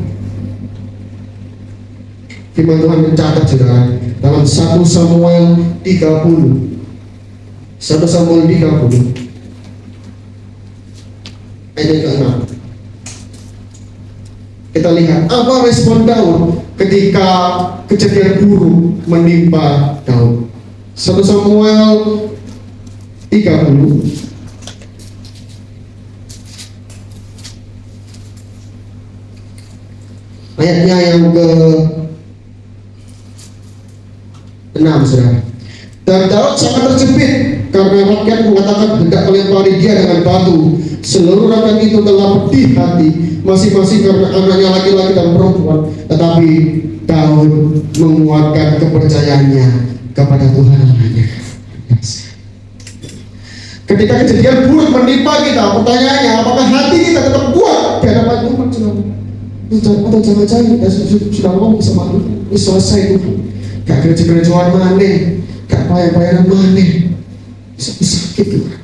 Firman Tuhan mencatat, saudara, dalam 1 Samuel 30 ayat yang ke-6. Kita lihat apa respon Daud ketika kejadian buruk menimpa Daud. 1 Samuel 30 ayatnya yang ke-6, saudara. Dan Daud sangat terjepit karena rakyat mengatakan hendak melempari dia dengan batu. Seluruh rakyat itu telah pedih hati, masing-masing karena anaknya laki-laki dan perempuan. Tetapi Daud menguatkan kepercayaannya kepada Tuhan Allahnya. Ketika kejadian buruk menimpa kita, pertanyaannya, apakah hati kita tetap kuat di hadapan Tuhan? Atau jangan-jangan kita sudah ngomong sama Tuhan, ini selesai Tuhan, gak gereja-gerejaan mana, gak bayar-bayaran mana, bisa sakit Tuhan.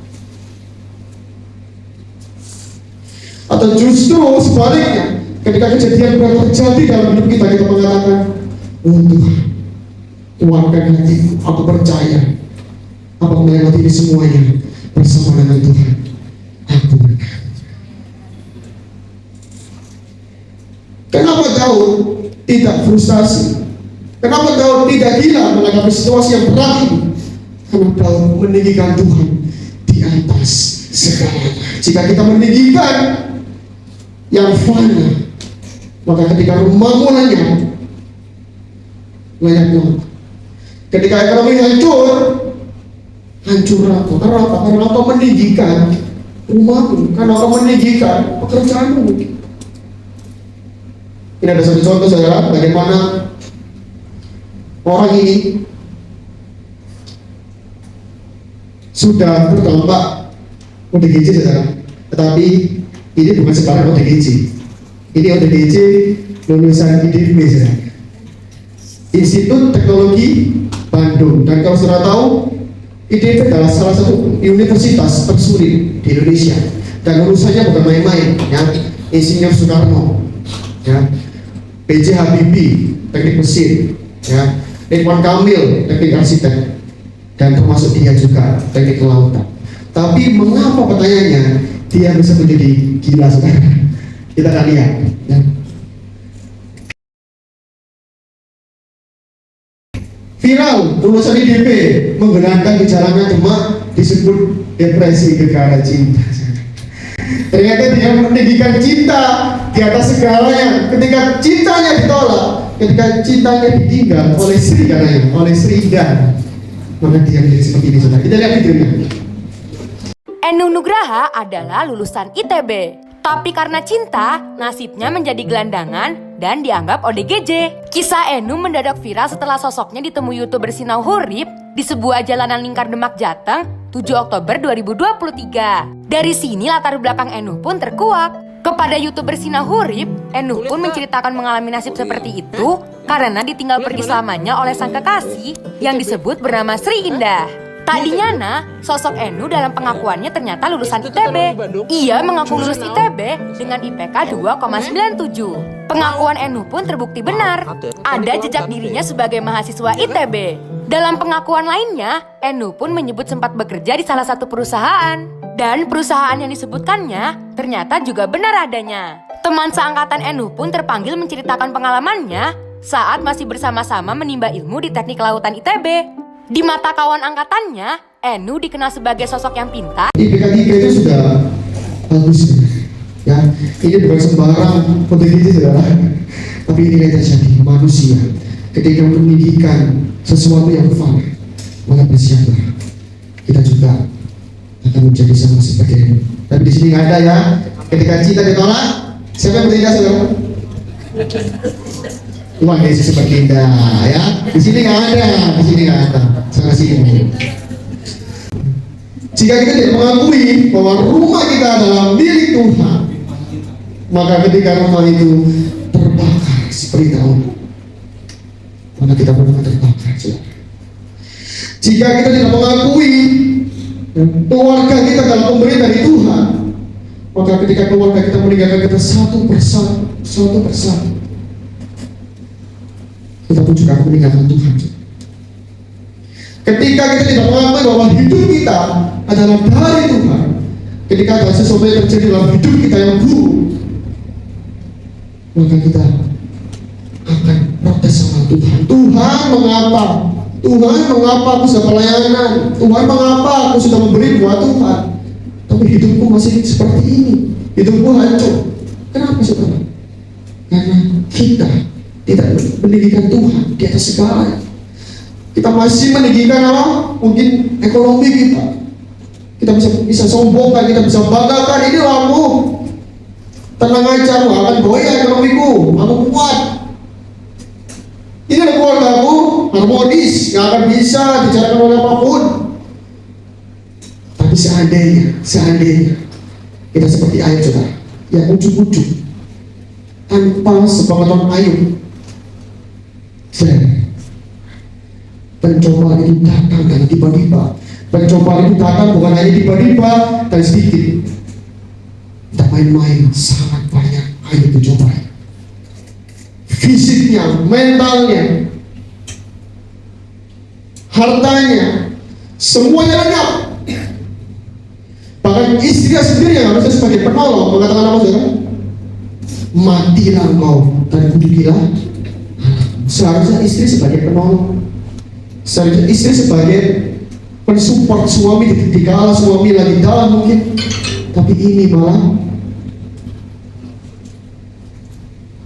Atau justru sebaliknya, ketika kejadian berat terjadi dalam hidup kita, kita mengatakan, oh Tuhan, kuatkan hatiku, aku percaya, aku melewati ini semuanya bersama dengan Tuhan. Aku berkata, kenapa Daud tidak frustasi? Kenapa Daud tidak gila menghadapi situasi yang berat ini? Karena Daud meninggikan Tuhan di atas segalanya. Jika kita meninggikan yang fana, maka ketika rumahmu lenyap, lenyaplah. Ketika ekonomi hancur, hancur apa? Karena apa? Karena kau meninggikan rumahmu, karena kau meninggikan pekerjaanmu. Ini ada satu contoh, saudara, bagaimana orang ini sudah bertambah ODGJ, saudara. Tetapi ini bukan sembarang ODGJ. Ini ODGJ lulusan IDIFME, saudara, Institut Teknologi Bandung. Dan kalau saudara tahu, IDIFME adalah salah satu universitas tersulit di Indonesia. Dan lulusannya bukan main-main, ya. Insinyur Soekarno, ya. PJ Habibie, teknik mesin, ya. Ridwan Kamil, teknik arsitek, dan termasuk dia juga teknik kelautan. Tapi mengapa, pertanyaannya, dia bisa menjadi gila, saudara? Kita akan lihat, ya. Viral, lulusan IDP menggelarkan gejala cuma disebut depresi gara-gara cinta. Ternyata dia meninggikan cinta di atas segalanya. Ketika cintanya ditolak, ketika cintanya ditinggal oleh Sri, katanya, oleh Sri Indah, maka dia menjadi seperti ini, saudara. Kita lihat videonya. Enu Nugraha adalah lulusan ITB. Tapi karena cinta, nasibnya menjadi gelandangan dan dianggap ODGJ. Kisah Enu mendadak viral setelah sosoknya ditemui YouTuber Sinau Hurip di sebuah jalanan lingkar Demak, Jateng, 7 Oktober 2023. Dari sini latar belakang Enu pun terkuak. Kepada YouTuber Sinau Hurip, Enu pun menceritakan mengalami nasib seperti itu karena ditinggal pergi selamanya oleh sang kekasih yang disebut bernama Sri Indah. Tak dinyana, sosok Enu dalam pengakuannya ternyata lulusan ITB. Ia mengaku lulus ITB dengan IPK 2,97. Pengakuan Enu pun terbukti benar. Ada jejak dirinya sebagai mahasiswa ITB. Dalam pengakuan lainnya, Enu pun menyebut sempat bekerja di salah satu perusahaan. Dan perusahaan yang disebutkannya ternyata juga benar adanya. Teman seangkatan Enu pun terpanggil menceritakan pengalamannya saat masih bersama-sama menimba ilmu di Teknik Kelautan ITB. Di mata kawan angkatannya, Enu dikenal sebagai sosok yang pintar. IPK 3 itu sudah bagus, ya. Ini bukan sembarang ODGJ, saudara. Tapi ini yang terjadi manusia ketika meninggikan sesuatu yang fana, maka bersiaplah, kita juga akan menjadi sama seperti itu. Tapi di sini nggak ada ya. Ketika cinta ditolak, siapa yang bertindak saudara? Tuhan Yesus bertindak ya. Di sini nggak ada, di sini nggak ada. Sana sini. Jika kita tidak mengakui bahwa rumah kita adalah milik Tuhan, maka ketika rumah itu terbakar seperti tahun, maka kita benar terbakar. Saudara. Jika kita tidak mengakui keluarga kita adalah pemberi dari Tuhan, maka ketika keluarga kita meninggalkan kita satu persatu, kita pun juga akan meninggalkan Tuhan. Ketika kita tidak mengakui bahwa hidup kita adalah dari Tuhan, ketika ada sesuatu yang terjadi dalam hidup kita yang buruk, maka kita akan protes sama Tuhan. Tuhan, mengapa? Tuhan, mengapa aku sudah pelayanan? Tuhan, mengapa aku sudah memberi buat Tuhan? Tapi hidupku masih seperti ini. Hidupku hancur. Kenapa saudara? Karena kita tidak meninggikan Tuhan di atas segalanya. Kita masih meninggikan apa? Mungkin ekonomi kita. Kita bisa sombongkan, kita bisa banggakan, ini aku. Tenang aja, aku akan goyah ekonomiku, aku kuat. Ini adalah keluarga aku, harmonis, gak akan bisa dicarakan oleh apapun. Tapi seandainya kita seperti Ayub saudara, yang ujuk-ujuk tanpa sepengetahuan Ayub, pencobaan itu datang dan tiba-tiba. Pencobaan itu datang bukan hanya tiba-tiba dan sedikit. Tak main-main, sangat banyak Ayub dicobai. Fisiknya, mentalnya, hartanya, semuanya lenyap. Bahkan istrinya sendiri yang harusnya sebagai penolong mengatakan apa saudara? Matilah engkau dan kudukilah anakmu. Seharusnya istri sebagai penolong, seharusnya istri sebagai pensupport suami di kala suami lagi dalam mungkin, tapi ini malah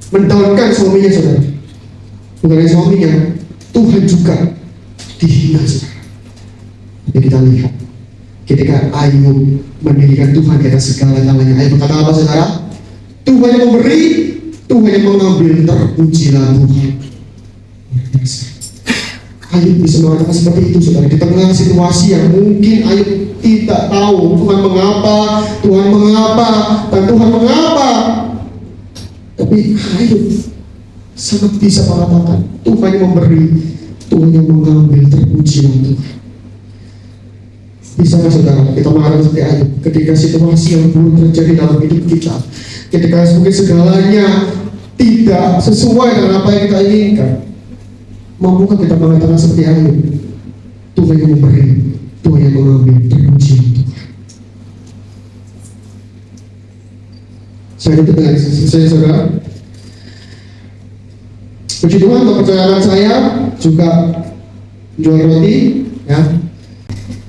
mendownkan suaminya saudara. Bukan hanya suaminya, Tuhan juga dihina saudara. Tapi kita lihat ketika Ayub mendirikan Tuhan di atas segala-galanya, Ayub berkata apa saudara? Tuhan yang memberi, Tuhan yang mengambil, terpujilah Tuhan. Ayub bisa mengatakan seperti itu saudara. Di tengah situasi yang mungkin Ayub tidak tahu Tuhan mengapa, dan Tuhan mengapa. Tapi Ayub sangat bisa mengatakan Tuhan yang memberi, Tuhan yang mengambil, terpujilah Tuhan. Bisakah saudara kita mengatakan seperti Ayub ketika situasi yang buruk terjadi dalam hidup kita, ketika mungkin segalanya tidak sesuai dengan apa yang kita inginkan, mampukah kita mengatakan seperti Ayub, Tuhan yang memberi, Tuhan yang mengambil, terpujilah Tuhan. Saya itu dengan saya saudara. Puji Tuhan untuk perjalanan saya juga jual roti ya.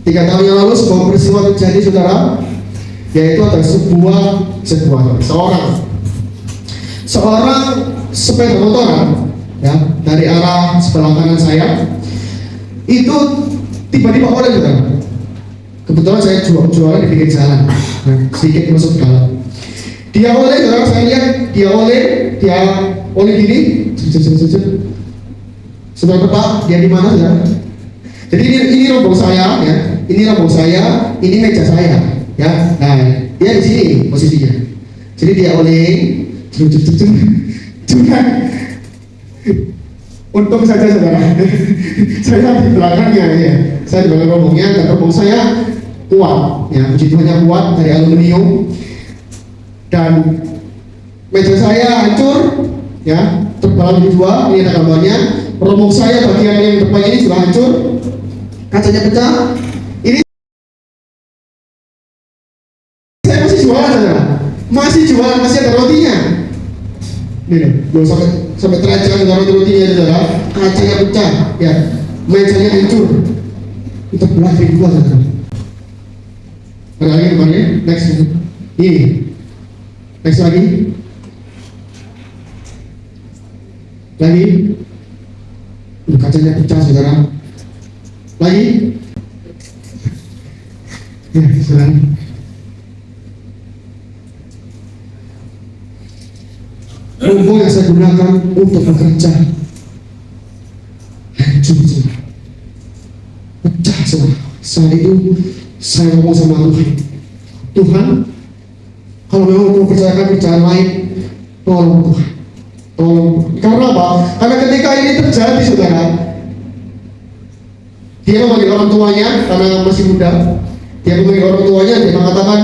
3 tahun yang lalu sebuah peristiwa terjadi saudara, yaitu ada seorang sepeda motoran ya dari arah sebelah kanan saya itu tiba-tiba oleng saudara. Kebetulan saya jualan di pinggir jalan, sedikit masuk ke dalam. Dia oleh saudara, saya lihat dia oleh gini, sebelah petak, dia di mana saudara? Jadi ini rombong saya ya, ini meja saya ya. Nah, dia di sini posisinya. Jadi dia oleh cuma untung saja saudara. Saya di belakangnya ya. Saya di belakang rombongnya dan rombong saya kuat ya, puji Tuhan kuat dari aluminium. Dan meja saya hancur ya, terbelah di 2. Ini ada gambarnya. Rombong saya bagian yang depan ini sudah hancur, kacanya pecah. Ini saya masih jualan saudara, masih ada rotinya. Ini belum sampai terancam dengan rotinya saudara, kacanya pecah ya, mejanya hancur, itu terbelah di 2 saudara. Ada lagi kemarin, next ini. Next lagi. kacanya pecah saudara. Lagi? Ya, saudara. Rombong yang saya gunakan untuk bekerja hancur saudara. Pecah saudara. Saat itu saya ngomong sama Tuhan, Tuhan, kalau memang mau percayakan percayaan lain, tolong Tuhan, tolong. Karena apa? Karena ketika ini terjadi saudara, dia memanggil orang tuanya karena masih muda. Dia memanggil orang tuanya, dia mengatakan,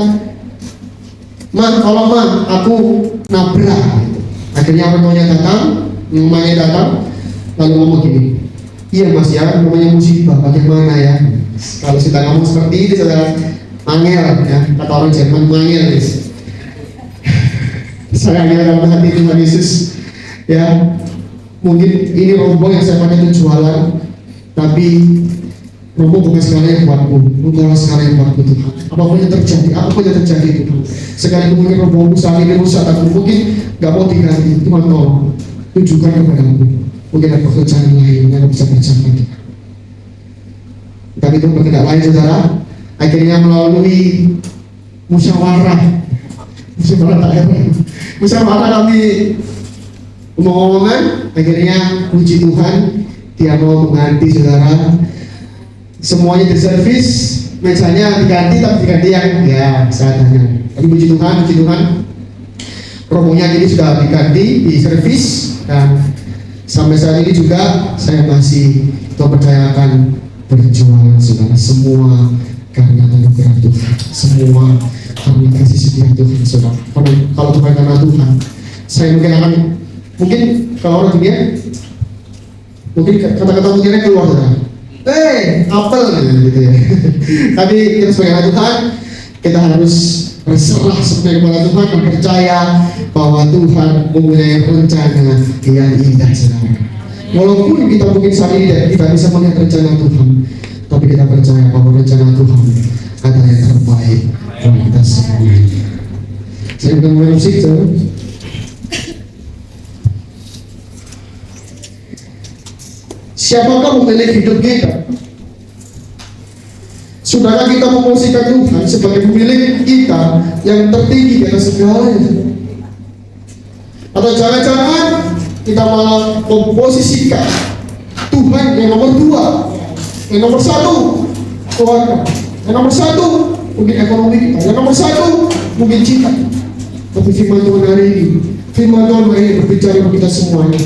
"Ma, tolong ma, aku nabrak." Akhirnya orang tuanya datang, mamanya datang, lalu ngomong gini, "Iya mas ya, namanya musibah, bagaimana ya? Kalau kita ngomong seperti ini saudara, angel ya, kata orang Jerman, angel guys." Saya angel dalam hati Tuhan Yesus ya. Mungkin ini rombong yang saya pakai untuk jualan, tapi rombong bukan segala yang buatku, engkau segala yang buatku Tuhan. Apapun yang terjadi Tuhan. Sekalipun mungkin rombongku saat ini rusak, tapi mungkin gak mau diganti, Tuhan tolong tunjukkan kepada aku. Mungkin ada pekerjaan lain yang bisa berjalan Tuhan. Tapi itu bertindak lain saudara. Akhirnya melalui musyawarah kami ngomong-ngomongan, akhirnya puji Tuhan dia mau mengganti saudara. Semuanya diservis, mejanya diganti, tapi diganti yang ya seadanya. Tapi puji Tuhan, rombongnya ini sudah diganti, diservis, dan sampai saat ini juga saya masih mempercayakan berjualan saudara. Semua karena anugerah Tuhan, semua karena kasih setia Tuhan saudara. Kalau bukan karena Tuhan, saya mungkin kalau orang dunia, mungkin kata-kata mungkinnya keluar saudara. Apel gitu ya. Tapi kita sebagai anak Tuhan, kita harus berserah sepenuhnya kepada Tuhan dan percaya bahwa Tuhan mempunyai rencana yang indah saudara. Walaupun kita mungkin saat ini tidak bisa melihat rencana Tuhan, tapi kita percaya bahwa rencana Tuhan adalah yang terbaik bagi kita semua. Saya akan mulai musik saudara. Siapakah pemilik hidup kita? Sudahkah kita memposisikan Tuhan sebagai pemilik kita yang tertinggi di atas segalanya? Atau jangan-jangan kita malah memposisikan Tuhan yang nomor 2, yang nomor 1 keluarga, yang nomor 1 mungkin ekonomi kita, yang nomor 1 mungkin cinta. Tapi firman Tuhan hari ini, firman Tuhan hari ini berbicara kepada kita semuanya.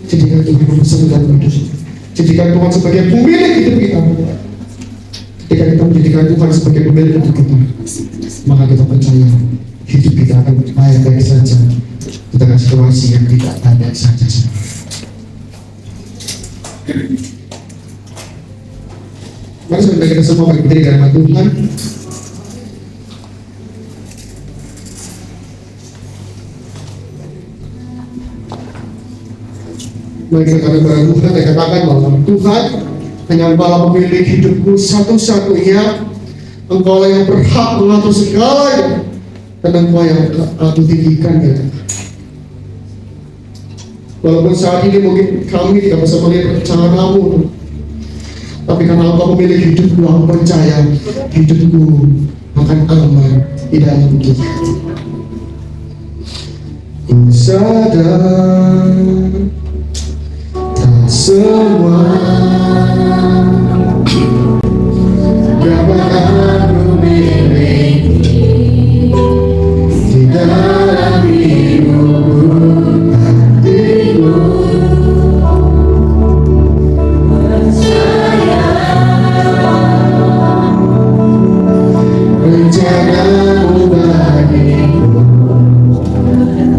Jadikan Tuhan nomor 1 dalam hidup. Jadikan Tuhan sebagai pemilik hidup kita. Ketika kita menjadikan Tuhan sebagai pemilik hidup kita, maka kita percaya hidup kita akan baik-baik saja di tengah situasi yang tidak ada saja. Mari sebentar kita semua berdiri dalam nama Tuhan. Mari kita kepada Tuhan dan katakan bahwa Tuhan hanya Engkau pemilik hidupku satu-satunya. Engkau yang berhak mengatur segalanya, dan Engkau yang aku tinggikan ya. Walaupun saat ini mungkin kami tidak bisa melihat rencanamu, tapi karena Engkau pemilik hidupku, aku percaya hidupku akan aman di dalam Tuhan. Ku sadar semua dapat aku miliki di dalam hidupku, hatiku percaya rencanamu bagiku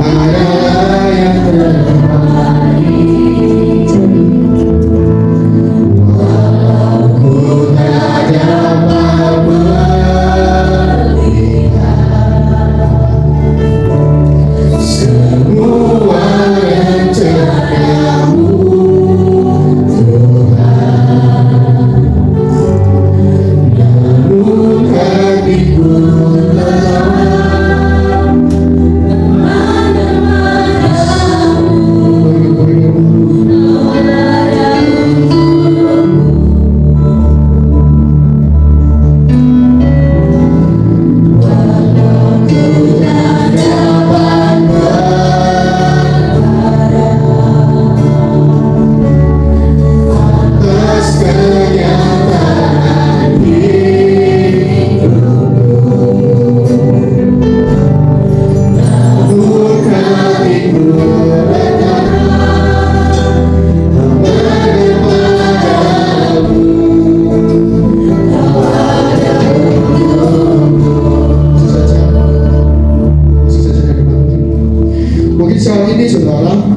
adalah yang terbaik.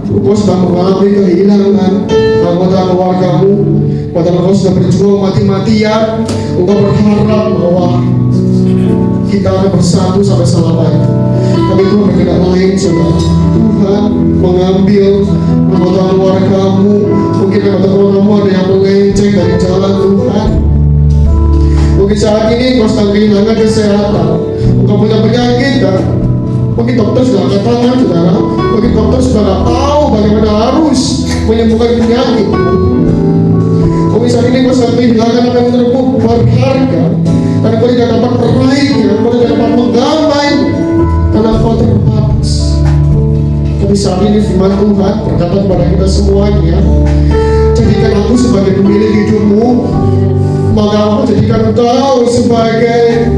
Engkau sedang mengalami kehilangan anggota keluargamu, padahal Engkau sudah berjuang mati-matian. Engkau berharap bahwa kita akan bersatu sampai selamanya. Tapi Tuhan berkehendak lain, saudara. Tuhan mengambil anggota keluargamu. Mungkin anggota keluargamu ada yang melenceng dari jalan Tuhan. Mungkin saat ini Engkau sedang kehilangan kesehatan. Engkau punya penyakit dan mungkin dokter sudah angkat tangan, saudara. Mungkin dokter sudah tidak tahu bagaimana harus menyembuhkan penyakit. Mungkin saat ini Engkau sedang kehilangan apa yang menurutmu berharga, dan Engkau tidak dapat meraihnya, Engkau tidak dapat menggapai karena Engkau terbatas. Tapi saat ini firman Tuhan berkata kepada kita semuanya, jadikan aku sebagai pemilik hidupmu, maka aku jadikan engkau sebagai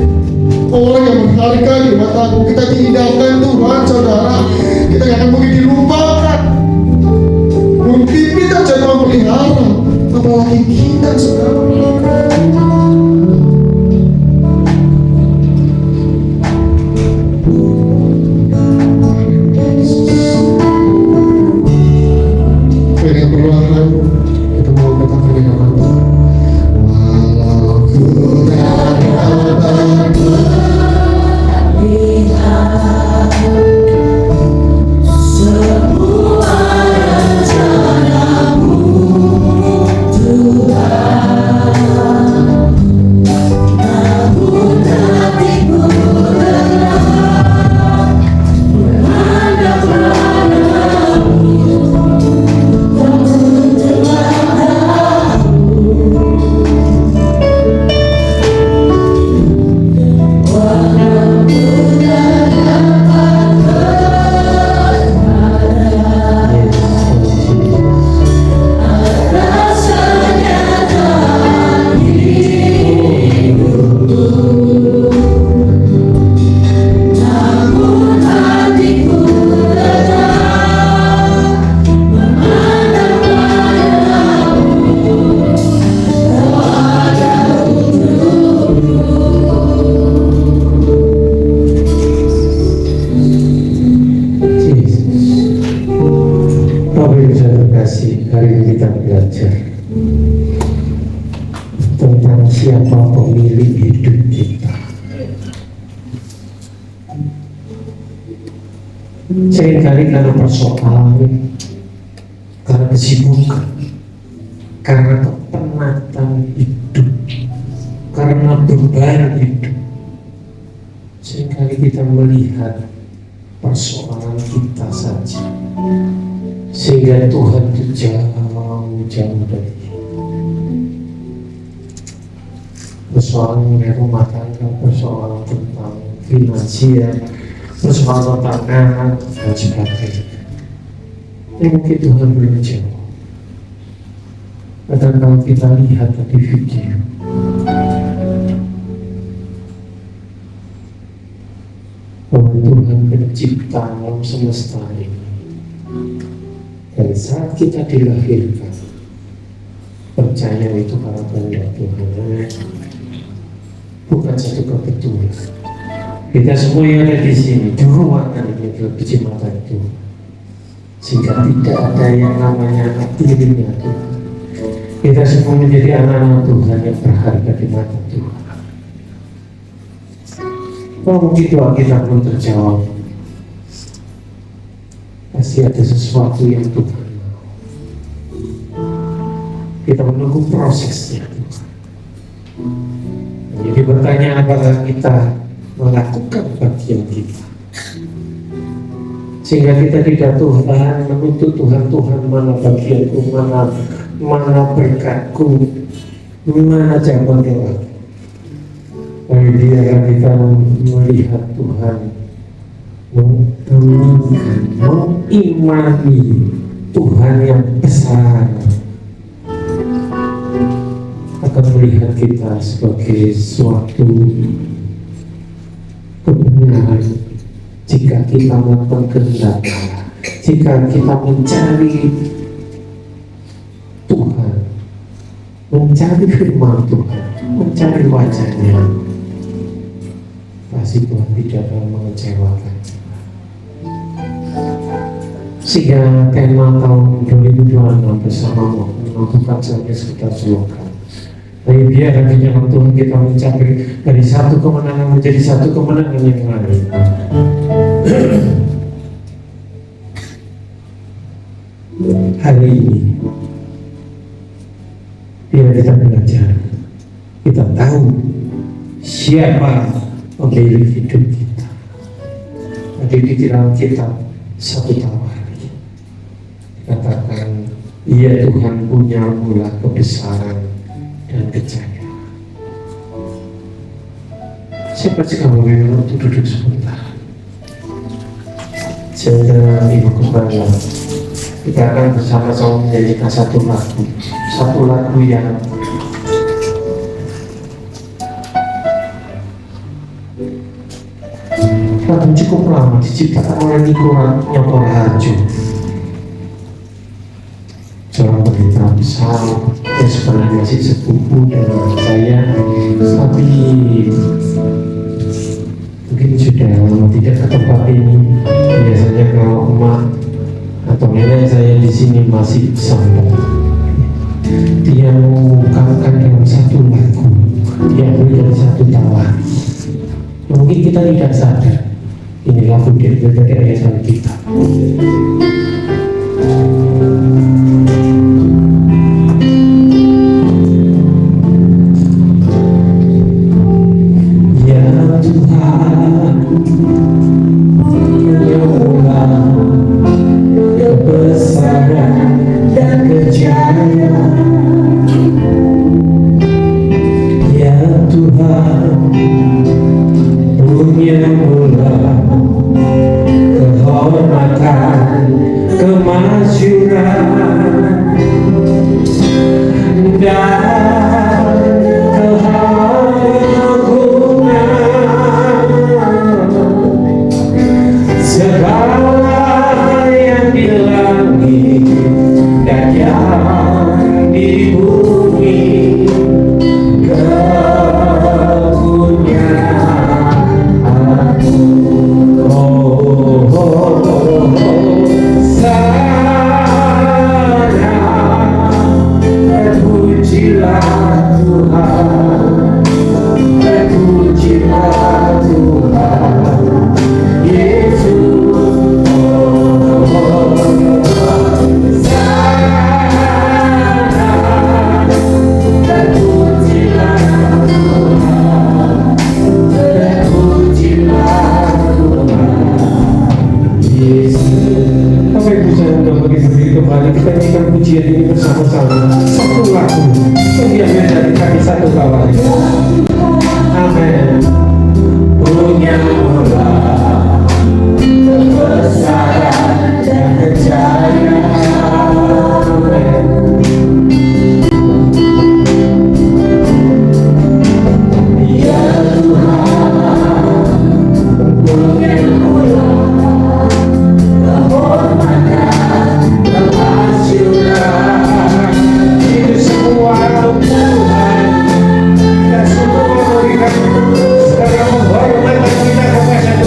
orang yang berharga di mataku. Kita diindahkan Tuhan, saudara. Kita tidak akan mungkin dilupakan. Burung pipit aja memelihara, apalagi kita, saudara. Dengan perlahan kita mau katakan dengan mati. Walau ku dapat melihat semua rencana-Mu, Tuhan, namun hatiku lelah menghadap padamu. Hari ini kita belajar tentang siapa pemilik hidup kita. Seringkali karena persoalan, karena kesibukan, karena kepenatan hidup, karena beban hidup, seringkali kita melihat persoalan kita saja, sehingga Tuhan itu jauh dari kita. Persoalan mengenai rumah tangga, persoalan tentang finansial, persoalan tentang anak dan sebagainya. Ini mungkin Tuhan belum jawab. Dan kalau kita lihat tadi video, bahwa Tuhan pencipta alam semesta ini, dan saat kita dilahirkan, percaya itu karena kehendak Tuhan, bukan satu kebetulan. Kita semua yang ada di sini, di ruangan ini adalah biji mata Tuhan, sehingga tidak ada yang namanya anak tirinya Tuhan. Kita semua menjadi anak-anak Tuhan yang berharga di mata Tuhan. Oh, mungkin doa kita belum terjawab. Pasti ada sesuatu yang Tuhan mau. Kita menunggu prosesnya Tuhan. Jadi bertanya apakah kita melakukan bagian kita, sehingga kita tidak Tuhan menuntut Tuhan mana bagianku, mana berkatku, mana cabang lewat. Tapi biarlah kita melihat Tuhan, mengimani Tuhan yang besar, akan melihat kita sebagai suatu kebenaran jika kita melakukan kehendak, jika kita mencari Tuhan, mencari firman Tuhan, mencari wajahnya, pasti Tuhan tidak akan mengecewakan. Sehingga tema tahun 2026 bersama melakukan sampai sekitar selokan. Tapi biar nantinya Tuhan kita mencapai dari satu kemenangan menjadi satu kemenangan yang lain. Hari ini biar kita belajar, kita tahu siapa pemilik hidup kita. Tadi di dalam kitab 1 Tawarikh dikatakan, ia Tuhan punya mula kebesaran dan kejayaan. Siapa sih kamu memang untuk duduk sebentar? Saudara Ibu Gembala, kita akan bersama-sama menyanyikan satu lagu yang cukup lama diciptakan oleh Nikola Nyoto Harjo, seorang pendeta besar yang sebenarnya masih sepupu dengan saya, tapi mungkin sudah lama tidak ke tempat ini. Biasanya kalau emak atau nenek saya di sini masih sambung, dia mengungkapkan dalam satu lagu, dia ambil dari 1 Tawarikh. Mungkin kita tidak sadar ini lagu dari ayat Alkitab. Ya Tuhan, penyembuhan, kebesaran dan kejayaan. Ya Tuhan, punya mula kehormatan, kemasyuran dan keagungan. Segala yang di langit dan yang di bumi kita nyanyikan pujian ini bersama-sama. Satu lagu yang menjadi kami 1 Tawarikh. Amin. Punya mula kebesaran dan kejayaan. Amin. Ya Tuhan, punya mula kehormatan, kemasyuran. Itu semua untuk Tuhan. Dan semua memberikan segala penghormatan kita kepada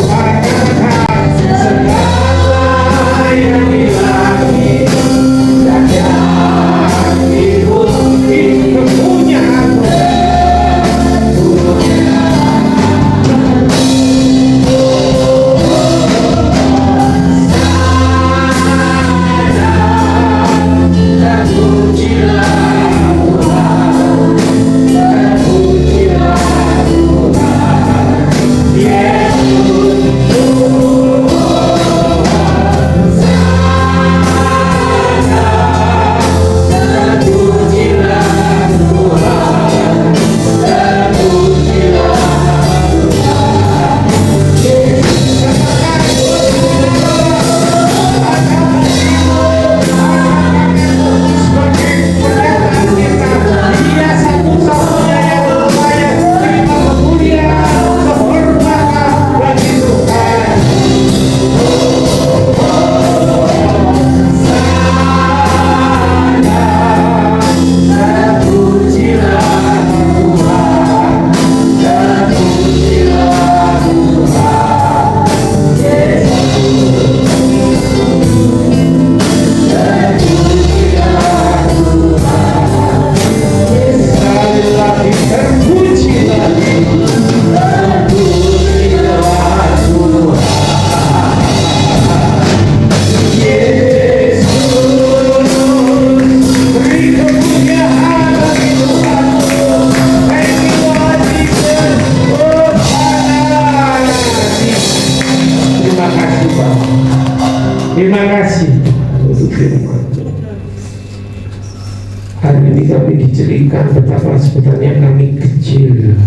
Tadi kami diceritakan betapa sebenarnya kami kecil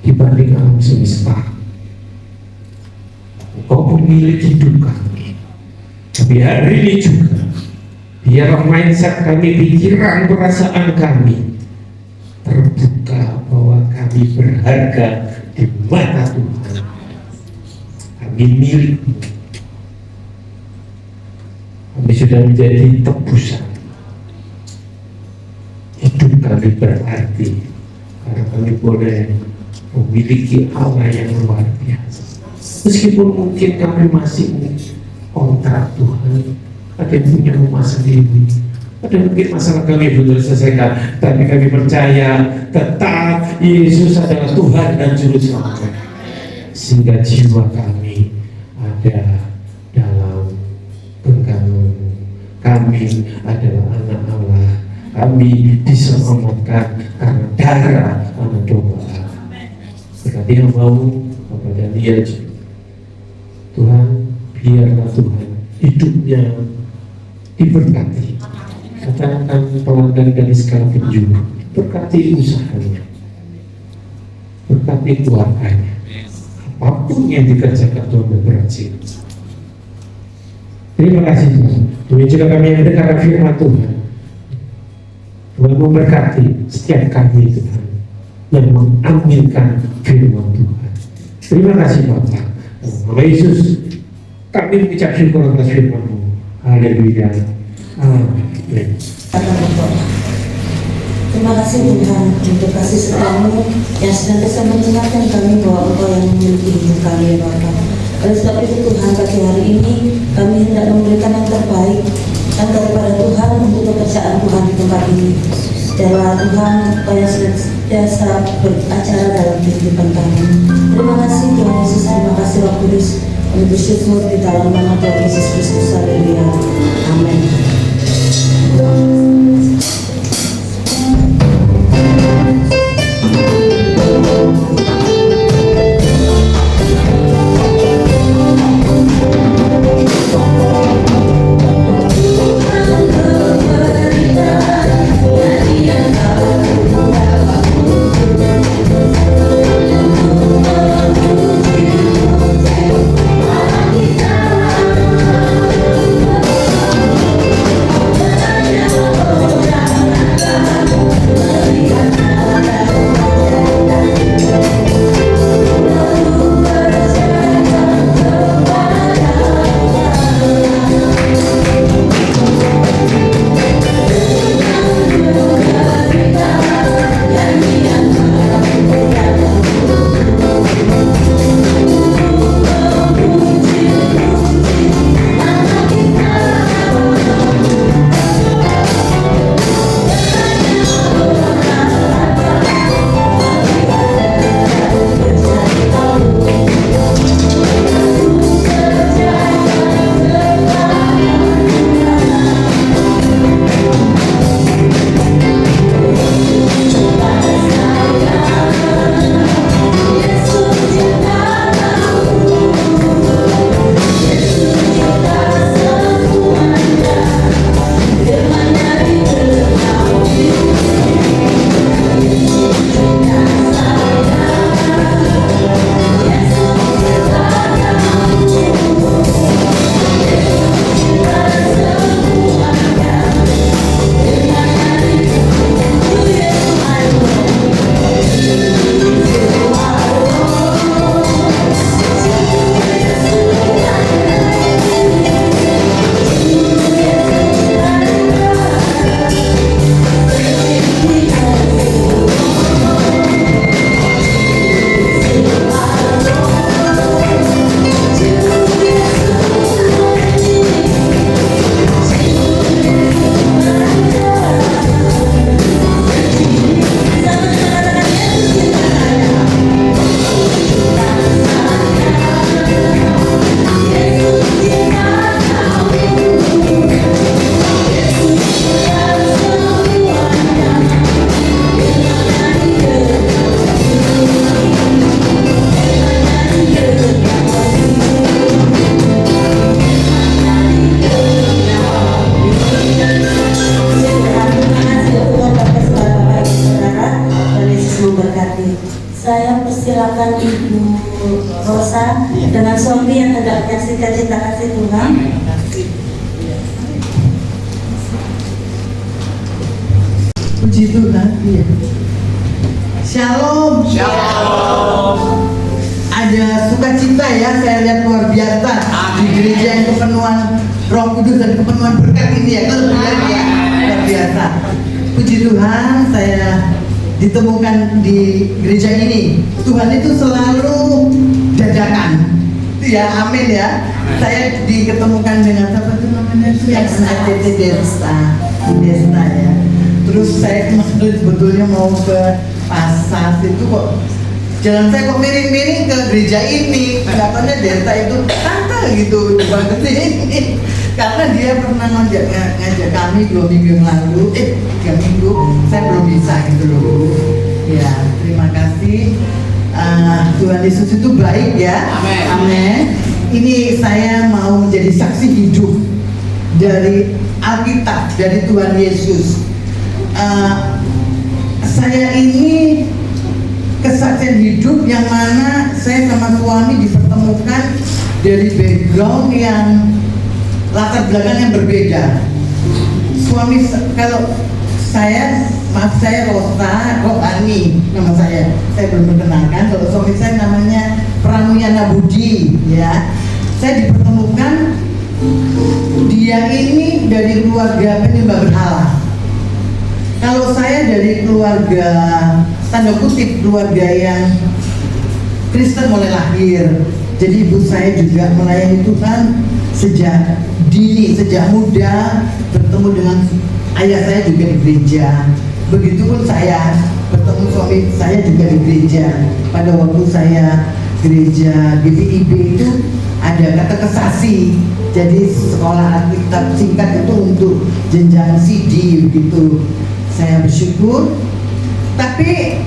dibanding alam semesta. Engkau pemilik hidup kami. Tapi hari ini juga, biar mindset kami, pikiran, perasaan kami terbuka bahwa kami berharga di mata Tuhan. Kami milik. Kami sudah menjadi tebusan. Hidup kami berarti karena kami boleh memiliki Allah yang luar biasa. Meskipun mungkin kami masih kontrak Tuhan, ada yang punya rumah sendiri, ada mungkin masalah kami belum selesaikan, tapi kami percaya tetap Yesus adalah Tuhan dan Juru Selamat, sehingga jiwa kami ada dalam genggaman. Kami adalah anak Allah, kami diselamatkan karena darah anak domba. Berarti yang mau kepada dia juga, Tuhan, biarlah Tuhan hidupnya diberkati. Katakan pelanggan dari skala penjuru, berkati usahanya, berkati keluarganya, apapun yang dikerjakan Tuhan berhasil. Terima kasih Tuhan. Demi juga kami yang mendengar firman Tuhan, Tuhan memberkati setiap kami Tuhan yang mengaminkan firman Tuhan. Terima kasih Bapak. Nama Yesus kami mengucap syukur atas firman-Mu. Haleluya. Amin. Terima kasih Tuhan untuk kasih setiamu yang senantiasa mengingatkan kami bahwa Engkau yang memiliki hidup kami ya Bapa. Oleh sebab itu Tuhan, pagi hari ini kami hendak memberikan yang terbaik dan daripada Tuhan untuk pekerjaan Tuhan di tempat ini. Biarlah Tuhan supaya senantiasa beracara dalam kehidupan kami. Terima kasih Tuhan Yesus, terima kasih Roh Kudus. Kami bersyukur di dalam nama Tuhan Yesus Kristus. Haleluya. Amin. Saya persilakan Ibu Rosa dengan suami yang hendak menyaksikan cita kasih Tuhan. Puji Tuhan. Iya. Shalom. Ada sukacita ya, saya lihat luar biasa di gereja yang kepenuhan Roh Kudus dan kepenuhan berkat ini ya, kelebihan ya, luar biasa. Puji Tuhan, saya ditemukan di gereja ini. Tuhan itu selalu dadakan. Ya, amin ya. Saya diketemukan dengan apa itu namanya itu yang ACT Desta ya. Terus saya kemarin sebetulnya mau ke pasar itu kok jalan saya kok miring-miring ke gereja ini. Katanya Desta itu tante gitu banget ini. Karena dia pernah ngajak kami 2 minggu yang lalu, 3 minggu, saya belum bisa gitu loh. Ya, terima kasih. Tuhan Yesus itu baik ya. Amin. Ini saya mau menjadi saksi hidup dari Alkitab, dari Tuhan Yesus. Saya ini kesaksian hidup yang mana saya sama suami dipertemukan dari background yang latar belakang yang berbeda. Suami kalau saya Rosa Rohani nama saya belum perkenalkan. Kalau suami saya namanya Pramuyana Budi ya. Saya dipertemukan, dia ini dari keluarga penyembah berhala. Kalau saya dari keluarga tanda kutip keluarga yang Kristen mulai lahir. Jadi ibu saya juga melayani Tuhan sejak dini, sejak muda, bertemu dengan ayah saya juga di gereja. Begitupun saya bertemu suami saya juga di gereja. Pada waktu saya gereja GPIB itu ada katekesasi, jadi sekolah Alkitab singkat itu untuk jenjang CD gitu. Saya bersyukur, tapi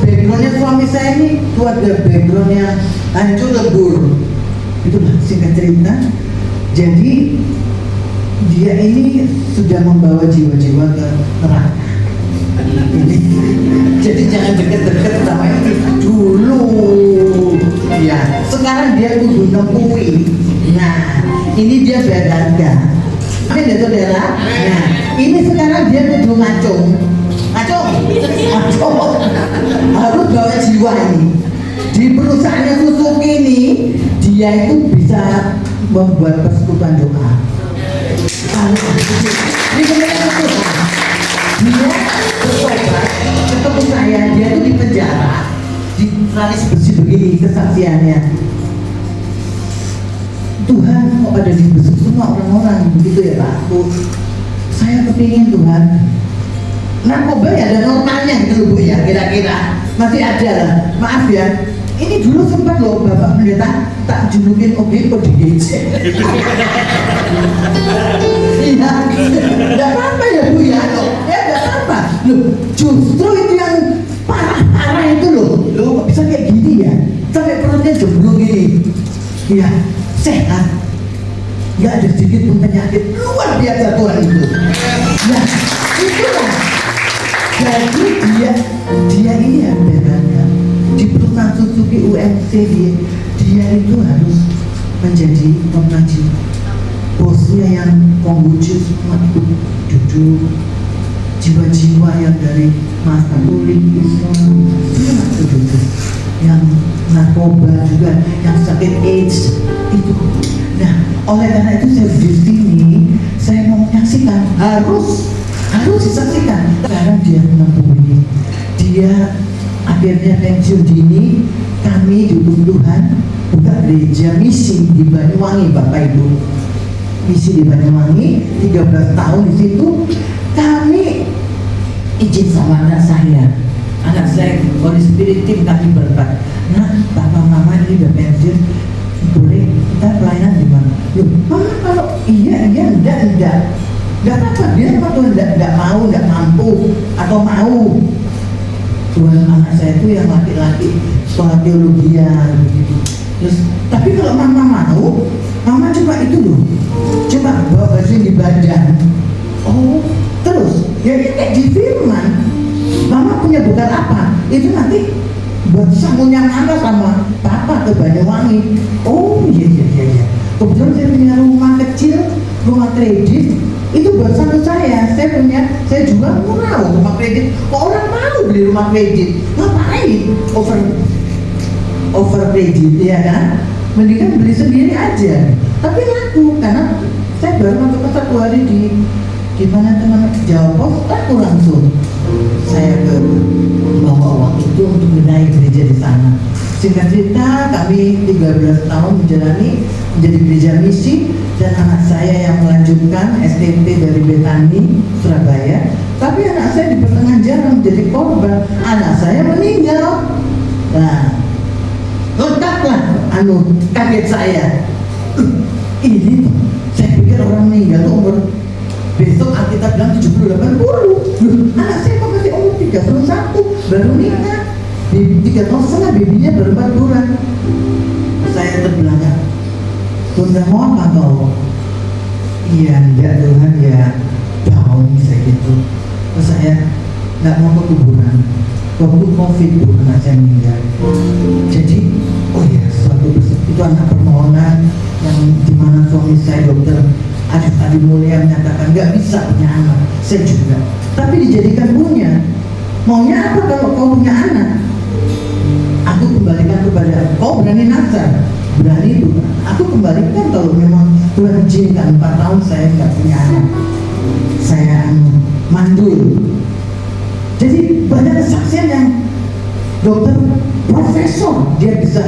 backgroundnya suami saya ini keluarga background yang hancur lebur. Itulah singkat cerita. Jadi dia ini sudah membawa jiwa-jiwa ke neraka. Jadi jangan deket-deket sama ini dulu. Ya, sekarang dia kudu nempuhi. Nah, ini dia berharga. Amin ya saudara. Nah, ini sekarang dia kudu ngacung. Harus bawa jiwa ini. Di perusahaannya Suzuki ini, dia itu bisa membuat persekutuan doa. Di kemudian Tuhan, dia bertobat, ketemu saya, dia itu di penjara, ditaris besi begini kesaksiannya. Tuhan kok ada di besi semua orang-orang begitu ya Pak Bu. Saya kepingin Tuhan, narkoba ya ada normalnya gitu Bu ya, kira-kira masih ada lah. Maaf ya, ini dulu sempat loh Bapak Pendeta tak julukin ODGJ. Iya, nggak apa-apa ya Bu ya, ya nggak apa-apa. Loh, justru itu yang parah-parah itu loh kok bisa kayak gini ya, sampai perutnya jomblo gini. Iya, sehat, nggak ada sedikit pun penyakit, luar biasa Tuhan itu. Nah, itulah. Jadi dia ini yang bedanya di perusahaan Suzuki UMC dia itu harus menjadi pengaji. Bosnya yang Konghucu semua itu duduk, jiwa-jiwa yang dari Mas Katolik Islam semua itu duduk, yang narkoba juga, yang sakit AIDS itu. Nah, oleh karena itu saya di sini saya mau menyaksikan, harus disaksikan. Sekarang dia menemui, dia akhirnya pensiun dini. Kami dukung Tuhan buka gereja misi di Banyuwangi, Bapak Ibu. Misi di Banyuwangi 13 tahun di situ. Kami izin sama anak saya Holy Spirit Team kami berbat. Nah, Bapak Mama ini udah pensiun, boleh kita pelayanan di mana? Loh, Mama kalau iya enggak apa-apa, dia apa Tuhan enggak mau, enggak mampu atau mau. Tuhan anak saya itu yang laki-laki sekolah teologian begitu. Terus, tapi kalau Mama mau, Mama coba itu loh, coba bawa baju di badan. Oh, terus ya kayak di firman, Mama punya bekal apa? Itu nanti buat samunya mama sama papa ke Banyuwangi. Oh iya. Kebetulan saya punya rumah kecil, rumah kredit. Itu buat satu saya jual murah rumah kredit. Kok orang mau beli rumah kredit? Ngapain? Over kredit, ya kan? Mendingan beli sendiri aja. Tapi laku karena saya baru masuk ke satu hari di mana teman Jawa Pos, laku langsung. Saya bawa uang itu untuk benahi gereja di sana. Singkat cerita, kami 13 tahun menjadi gereja misi, dan anak saya yang melanjutkan STT dari Betani, Surabaya. Tapi anak saya di pertengahan jalan menjadi korban. Anak saya meninggal. Nah, lengkaplah kaget saya. Ini saya pikir orang meninggal itu umur, besok Alkitab bilang 70-80. Anak saya kok masih umur 31, baru nikah. 3 tahun setengah, babynya baru 4 bulan. Saya terbelakang. Tunda mau apa kau? Iya, enggak Tuhan, ya down saya gitu. Terus saya nggak mau ke kuburan. Waktu COVID bu, anak saya meninggal. Jadi, oh ya, itu anak permohonan yang dimana suami saya dokter Adi Mulia menyatakan nggak bisa punya anak. Saya juga. Tapi dijadikan punya. Maunya apa kalau kau punya anak? Aku kembalikan kepada kau, berani nazar, berani itu. Aku kembalikan kalau memang Tuhan izinkan 4 tahun saya nggak punya anak. Saya mandul. Jadi banyak kesaksian yang dokter profesor dia bisa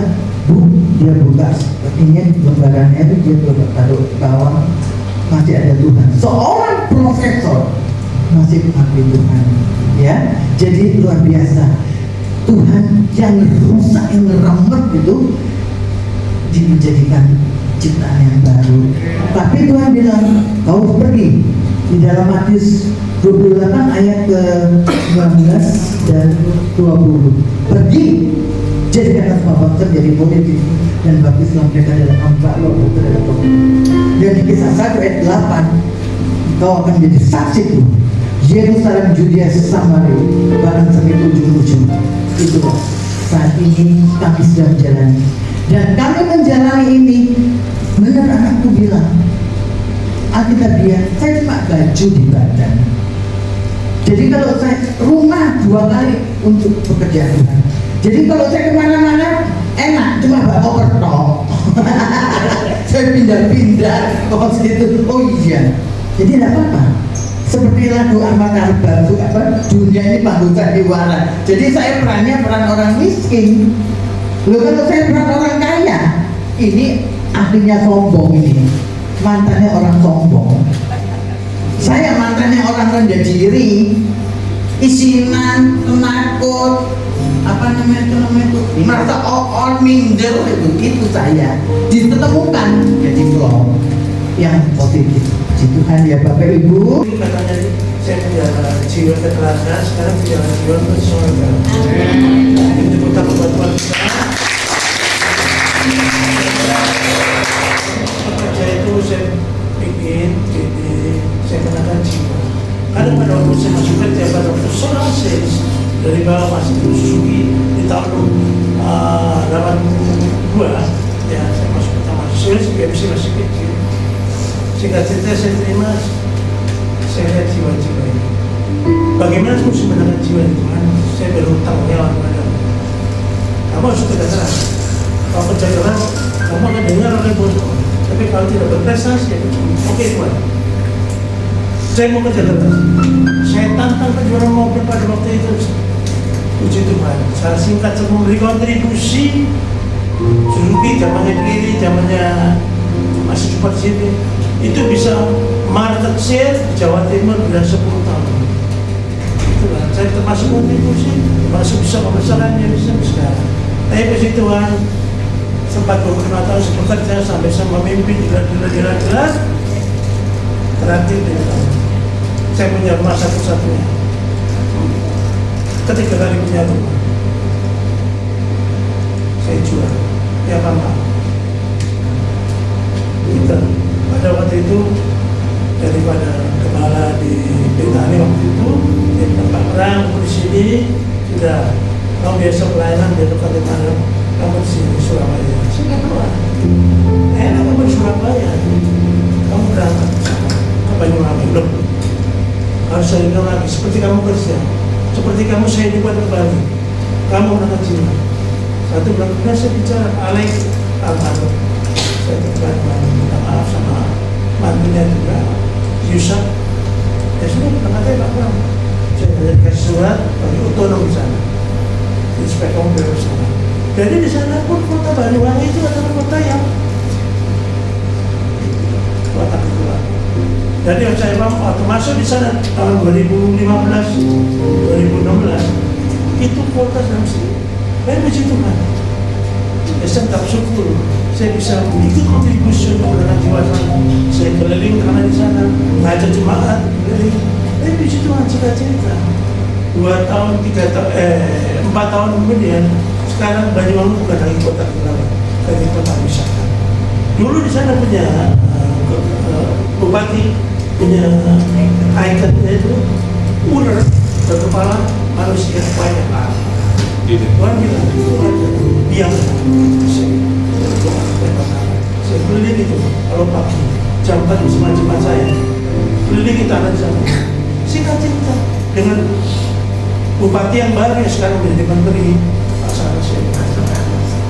dia buka ini lembaganya itu dia taruh bawah, masih ada Tuhan. Seorang profesor masih mengakui Tuhan, ya. Jadi luar biasa. Tuhan yang rusak, yang ngeremet itu dijadikan ciptaan yang baru. Tapi Tuhan bilang, kau pergi. Di dalam Matius 28 ayat ke-19 dan 20. Pergi, jadikanlah semua bangsa jadi murid dan baptislah mereka dalam nama Bapa, Putra dan Roh Kudus. Dan di Kisah 1 ayat 8, kau akan menjadi saksi itu. Yerusalem, Judea, Samaria, bahkan sampai ujung-ujung. Itulah saat ini kami sedang menjalani, dan kami menjalani ini. Benar anakku bilang, Alkitab dia, saya cuma baju di badan. Jadi kalau saya rumah 2 kali untuk pekerjaan Tuhan. Jadi kalau saya kemana-mana enak, cuma bawa overtop. Saya pindah-pindah ke situ. Oh iya, jadi tidak apa-apa. Seperti lagu Ahmad Albar, dunia ini panggung sandiwara. Jadi saya perannya peran orang miskin. Loh, kalau saya peran orang kaya, ini ahlinya sombong ini. Mantannya orang sombong. Saya mantannya orang rendah diri, isinan, penakut, apa namanya itu, merasa all minder itu saya. Ditemukan jadi flow yang positif. Tuhan ya Bapak Ibu. Katanya saya punya jiwa keteladanan, sekarang punya jiwa bersorga. Itu kita bantuan kita. Pekerja itu saya bikin, jadi saya kenakan jiwa. Karena pada waktu saya masuk kerja, pada waktu seorang sales dari bawah masih Suzuki di tahun 82, ya saya masuk pertama sales, BMC masih kecil. Singkat cerita saya terima, saya lihat jiwa-jiwa ini. Bagaimana harus menangkan jiwa itu? Saya berhutang nyawa kepada kamu harus kerja keras. Kalau kerja keras, kamu akan dengar oleh bosmu. Tapi kalau tidak berprestasi, ya oke Tuhan. Saya mau kerja keras. Saya tantang penjualan mobil pada waktu itu. Puji Tuhan. Secara singkat saya memberi kontribusi. Suzuki zamannya kiri, zamannya masih cepat sini. Itu bisa market share di Jawa Timur sudah 10 tahun. Itulah, saya termasuk kontribusi, termasuk bisa pembesarannya bisa sekarang. Tapi puji Tuhan, sempat 25 tahun saya bekerja sampai saya memimpin jelas. Terakhir saya punya rumah satu-satunya. Ketika kali punya rumah, saya jual. Ya Pak. Kita pada waktu itu daripada kepala di Betani waktu itu di tempat perang di sini sudah biasa pelayanan di Banyuwangi. Loh, harus saya bilang lagi, seperti kamu kerja, seperti kamu saya dibuat kembali, kamu menangkan jiwa. Satu bulan kemudian saya bicara, Alex, almarhum, saya tekan minta maaf sama mantunya juga, Yusuf. Ya sudah, kita katanya Pak Bram, saya kasih surat bagi otonom di sana, supaya kamu beres sana. Jadi di sana pun kota Banyuwangi itu adalah kota yang kota kedua. Jadi saya waktu masuk di sana tahun 2015, 2016 itu kota Samsi. Saya puji Tuhan. Saya tetap syukur. Saya bisa ikut kontribusi untuk menangani jiwa sana. Saya keliling karena di sana ngajak jemaat keliling. Saya puji Tuhan cerita. 4 tahun kemudian sekarang Banyuwangi bukan lagi kota kedua, tapi kota wisata. Dulu di sana punya bupati punya ikonnya itu ular berkepala manusia banyak. Tuhan bilang Tuhan diam. Saya keliling itu kalau pagi jam 4 jemaat saya keliling tanah di sana. Singkat cerita dengan bupati yang baru yang sekarang menjadi menteri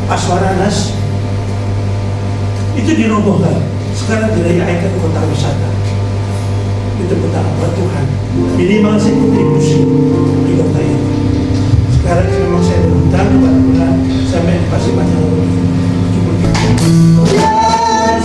Aswaranas itu dirobohkan. Sekarang jadi ikon kota wisata. Itu kota buat Tuhan. Minimal saya kontribusi di kota ini. Sekarang memang saya berhutang kepada Tuhan sampai pasti banyak lagi. Cukup.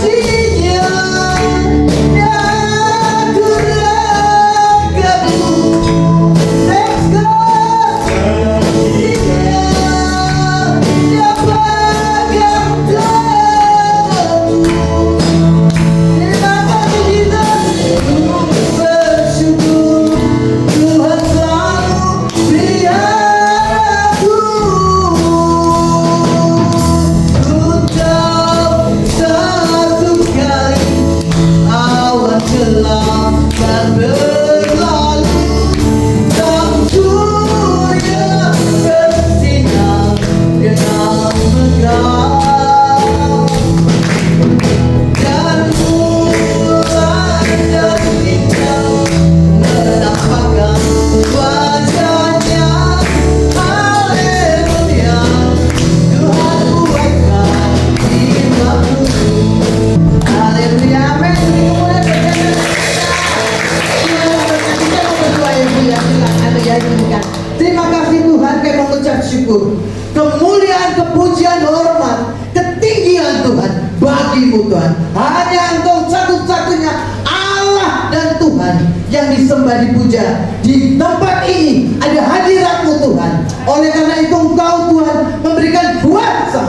Terima kasih Tuhan, kami mengucap syukur. Kemuliaan, kepujian, hormat, ketinggian Tuhan bagimu Tuhan. Hanya Engkau satu-satunya Allah dan Tuhan yang disembah, dipuja. Di tempat ini ada hadirat-Mu Tuhan. Oleh karena itu Engkau Tuhan memberikan kuasa,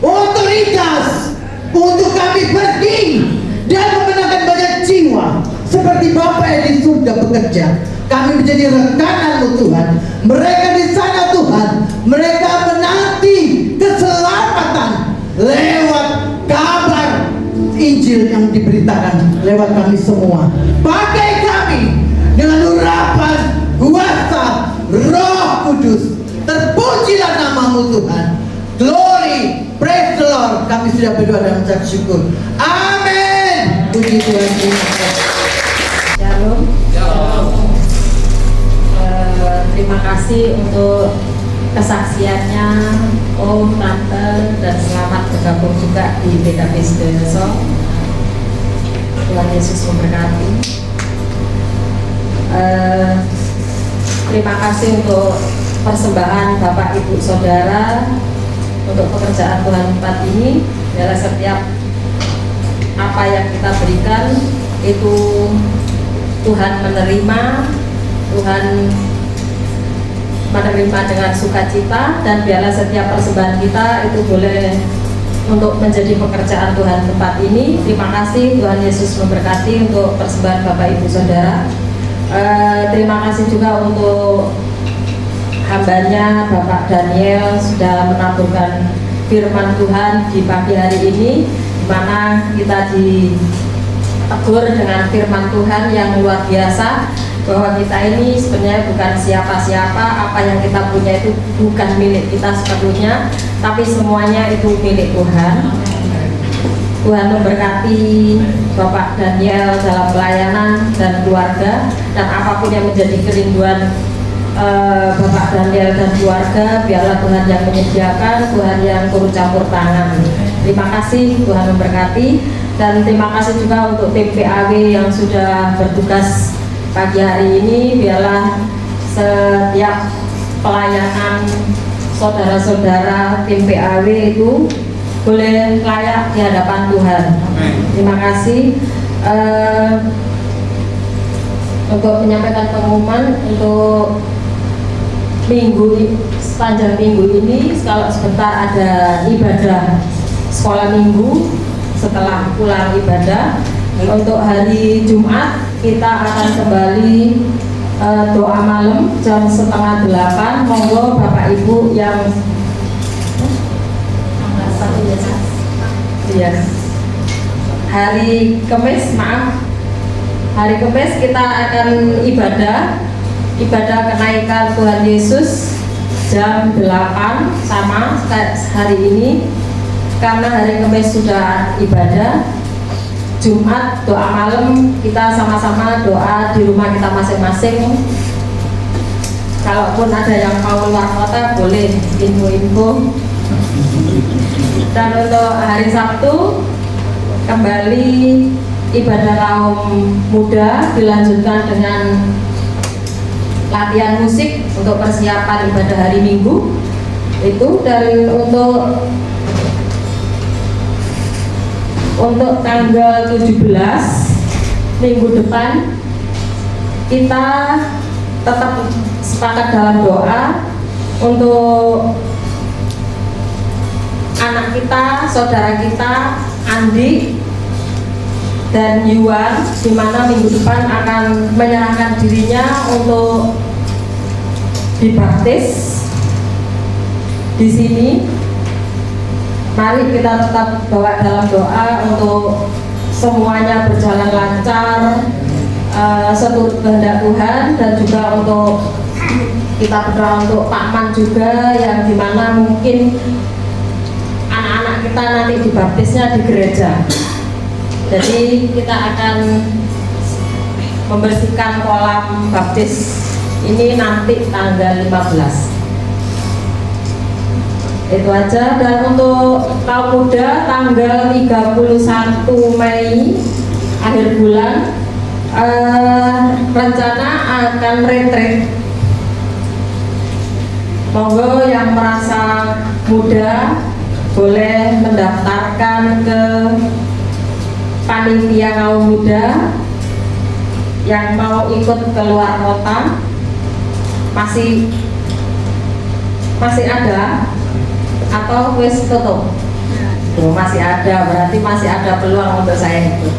otoritas untuk kami pergi dan memenangkan banyak jiwa. Seperti Bapa yang di surga bekerja, kami menjadi rekanan-Mu Tuhan. Mereka di sana Tuhan, mereka menanti keselamatan lewat kabar Injil yang diberitakan lewat kami semua. Pakai kami dengan urapan kuasa Roh Kudus. Terpujilah nama-Mu Tuhan. Glory, praise the Lord. Kami sudah berdoa dan mengucap syukur. Amin. Puji Tuhan. Shalom. Terima kasih untuk kesaksiannya Om, Tante, dan selamat bergabung juga di PKP Sidoarjo. Tuhan Yesus memberkati. Terima kasih untuk persembahan Bapak Ibu Saudara untuk pekerjaan Tuhan tempat ini. Dalam setiap apa yang kita berikan itu Tuhan menerima, Tuhan menerima dengan sukacita, dan biarlah setiap persembahan kita itu boleh untuk menjadi pekerjaan Tuhan tempat ini. Terima kasih, Tuhan Yesus memberkati untuk persembahan Bapak Ibu Saudara. Terima kasih juga untuk hambanya Bapak Daniel sudah menaburkan firman Tuhan di pagi hari ini, di mana kita ditegur dengan firman Tuhan yang luar biasa, bahwa kita ini sebenarnya bukan siapa-siapa, apa yang kita punya itu bukan milik kita sepenuhnya, tapi semuanya itu milik Tuhan. Tuhan memberkati Bapak Daniel dalam pelayanan dan keluarga, dan apapun yang menjadi kerinduan Bapak Daniel dan keluarga, biarlah Tuhan yang menyediakan, Tuhan yang turut campur tangan. Terima kasih, Tuhan memberkati. Dan terima kasih juga untuk tim PAW yang sudah bertugas pagi hari ini. Biarlah setiap pelayanan saudara-saudara tim PAW itu boleh layak di hadapan Tuhan. Terima kasih. Untuk menyampaikan pengumuman untuk sepanjang minggu ini, kalau sebentar ada ibadah sekolah minggu setelah pulang ibadah. Untuk hari Jumat kita akan kembali doa malam jam 7:30. Monggo Bapak Ibu yang hari Kamis kita akan ibadah kenaikan Tuhan Yesus jam 8 sama hari ini. Karena hari Kamis sudah ibadah, Jumat doa malam kita sama-sama doa di rumah kita masing-masing. Kalaupun ada yang mau luar kota boleh info-info. Dan untuk hari Sabtu kembali ibadah kaum muda dilanjutkan dengan latihan musik untuk persiapan ibadah hari Minggu itu. Dan untuk tanggal 17 minggu depan kita tetap sepakat dalam doa untuk anak kita, saudara kita Andi dan Yuan, di mana minggu depan akan menyerahkan dirinya untuk dibaptis di sini. Mari kita tetap bawa dalam doa untuk semuanya berjalan lancar, seturut kehendak Tuhan, dan juga untuk kita berdoa untuk Pak Man juga, yang dimana mungkin anak-anak kita nanti dibaptisnya di gereja. Jadi kita akan membersihkan kolam baptis ini nanti tanggal 15. Itu aja. Dan untuk kaum muda tanggal 31 Mei akhir bulan rencana akan retreat. Monggo yang merasa muda boleh mendaftarkan ke panitia kaum muda. Yang mau ikut ke luar kota masih ada atau wis tutup? Oh, masih ada, berarti masih ada peluang untuk saya ikut.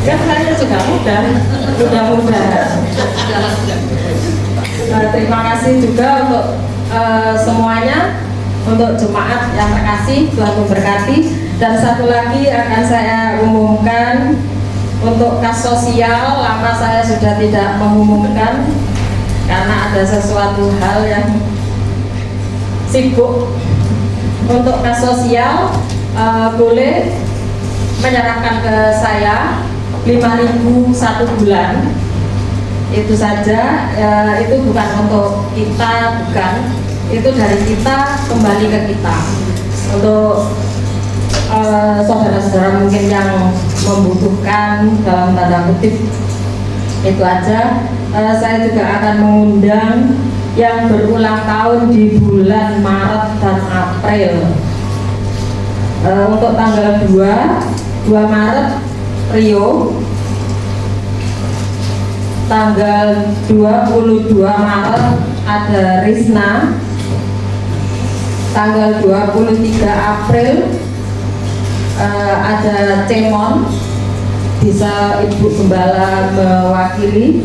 Kan saya juga muda. Terima kasih juga untuk semuanya, untuk jemaat yang terkasih, Tuhan memberkati. Dan satu lagi akan saya umumkan untuk kas sosial. Lama saya sudah tidak mengumumkan karena ada sesuatu hal yang sibuk. Untuk kas sosial boleh menyerahkan ke saya 5.000 satu bulan. Itu saja. Itu bukan untuk kita, bukan. Itu dari kita kembali ke kita. Untuk saudara-saudara mungkin yang membutuhkan dalam tanda kutip, itu aja. Saya juga akan mengundang yang berulang tahun di bulan Maret dan April. Untuk tanggal 2 Maret Rio, tanggal 22 Maret ada Risna, tanggal 23 April ada Cemon, bisa Ibu Gembala mewakili.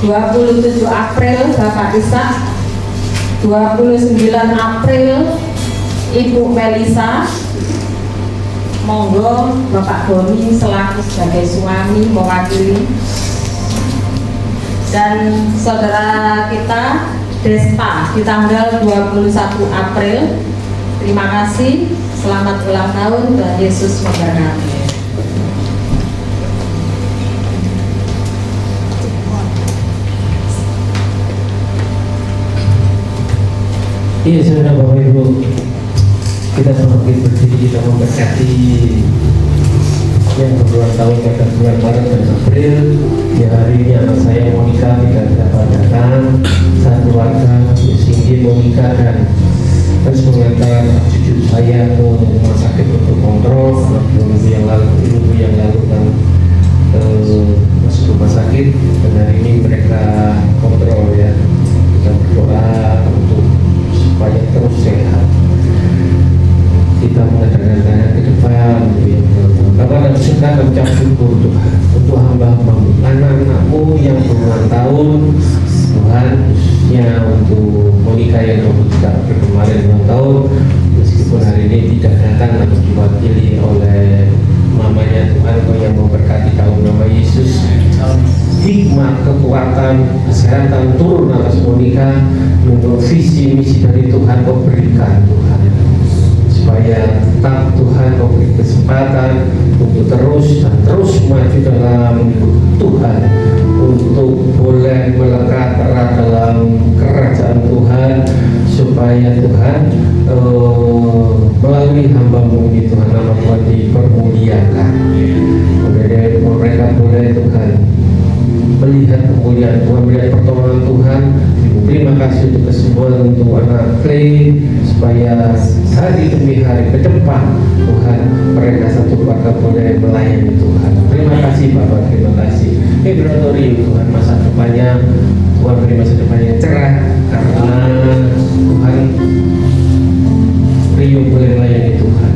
27 April Bapak Ishak, 29 April Ibu Melisa. Monggo Bapak Boni selaku sebagai suami mewakili. Dan saudara kita Despa di tanggal 21 April. Terima kasih, selamat ulang tahun, Tuhan Yesus memberkati. Iya, saudara Bapak Ibu, kita semakin berdiri, kita memberkati yang berulang tahun pada bulan Maret dan April. Di hari ini anak saya Monica tidak dapat datang, saat keluarga Singgi Monica dan terus mengantar cucu saya ke rumah sakit untuk kontrol. Minggu yang lalu kan masuk rumah sakit, dan hari ini mereka kontrol ya. Kita berdoa untuk supaya terus sehat. Kita mengadakan tanya ke depan, Bapak dan Saudara mengucap syukur Tuhan untuk hamba-hambamu, anak-anakmu yang berulang tahun, Tuhan, khususnya untuk Monica yang 23 April kemarin ulang tahun, meskipun hari ini tidak datang atau diwakili oleh mamanya. Tuhan, Kau yang memberkati dalam nama Yesus, hikmat, kekuatan, kesehatan turun atas Monica, untuk visi misi dari Tuhan Kau berikan Tuhan, supaya tetap Tuhan Kau beri kesempatan untuk terus maju dalam Tuhan, untuk boleh melekat erat dalam kerajaan Tuhan, supaya Tuhan melalui hamba-Mu ini Tuhan, nama Tuhan dipermuliakan. Mereka boleh Tuhan melihat kemuliaan Tuhan, melihat pertolongan Tuhan. Terima kasih untuk kesembuhan untuk anak Clay, supaya hari demi hari ke depan Tuhan mereka satu keluarga boleh melayani Tuhan. Terima kasih Bapak, terima kasih. Berdoa Tuhan masa depannya, Tuhan beri masa depannya cerah, karena Tuhan Rio boleh melayani Tuhan.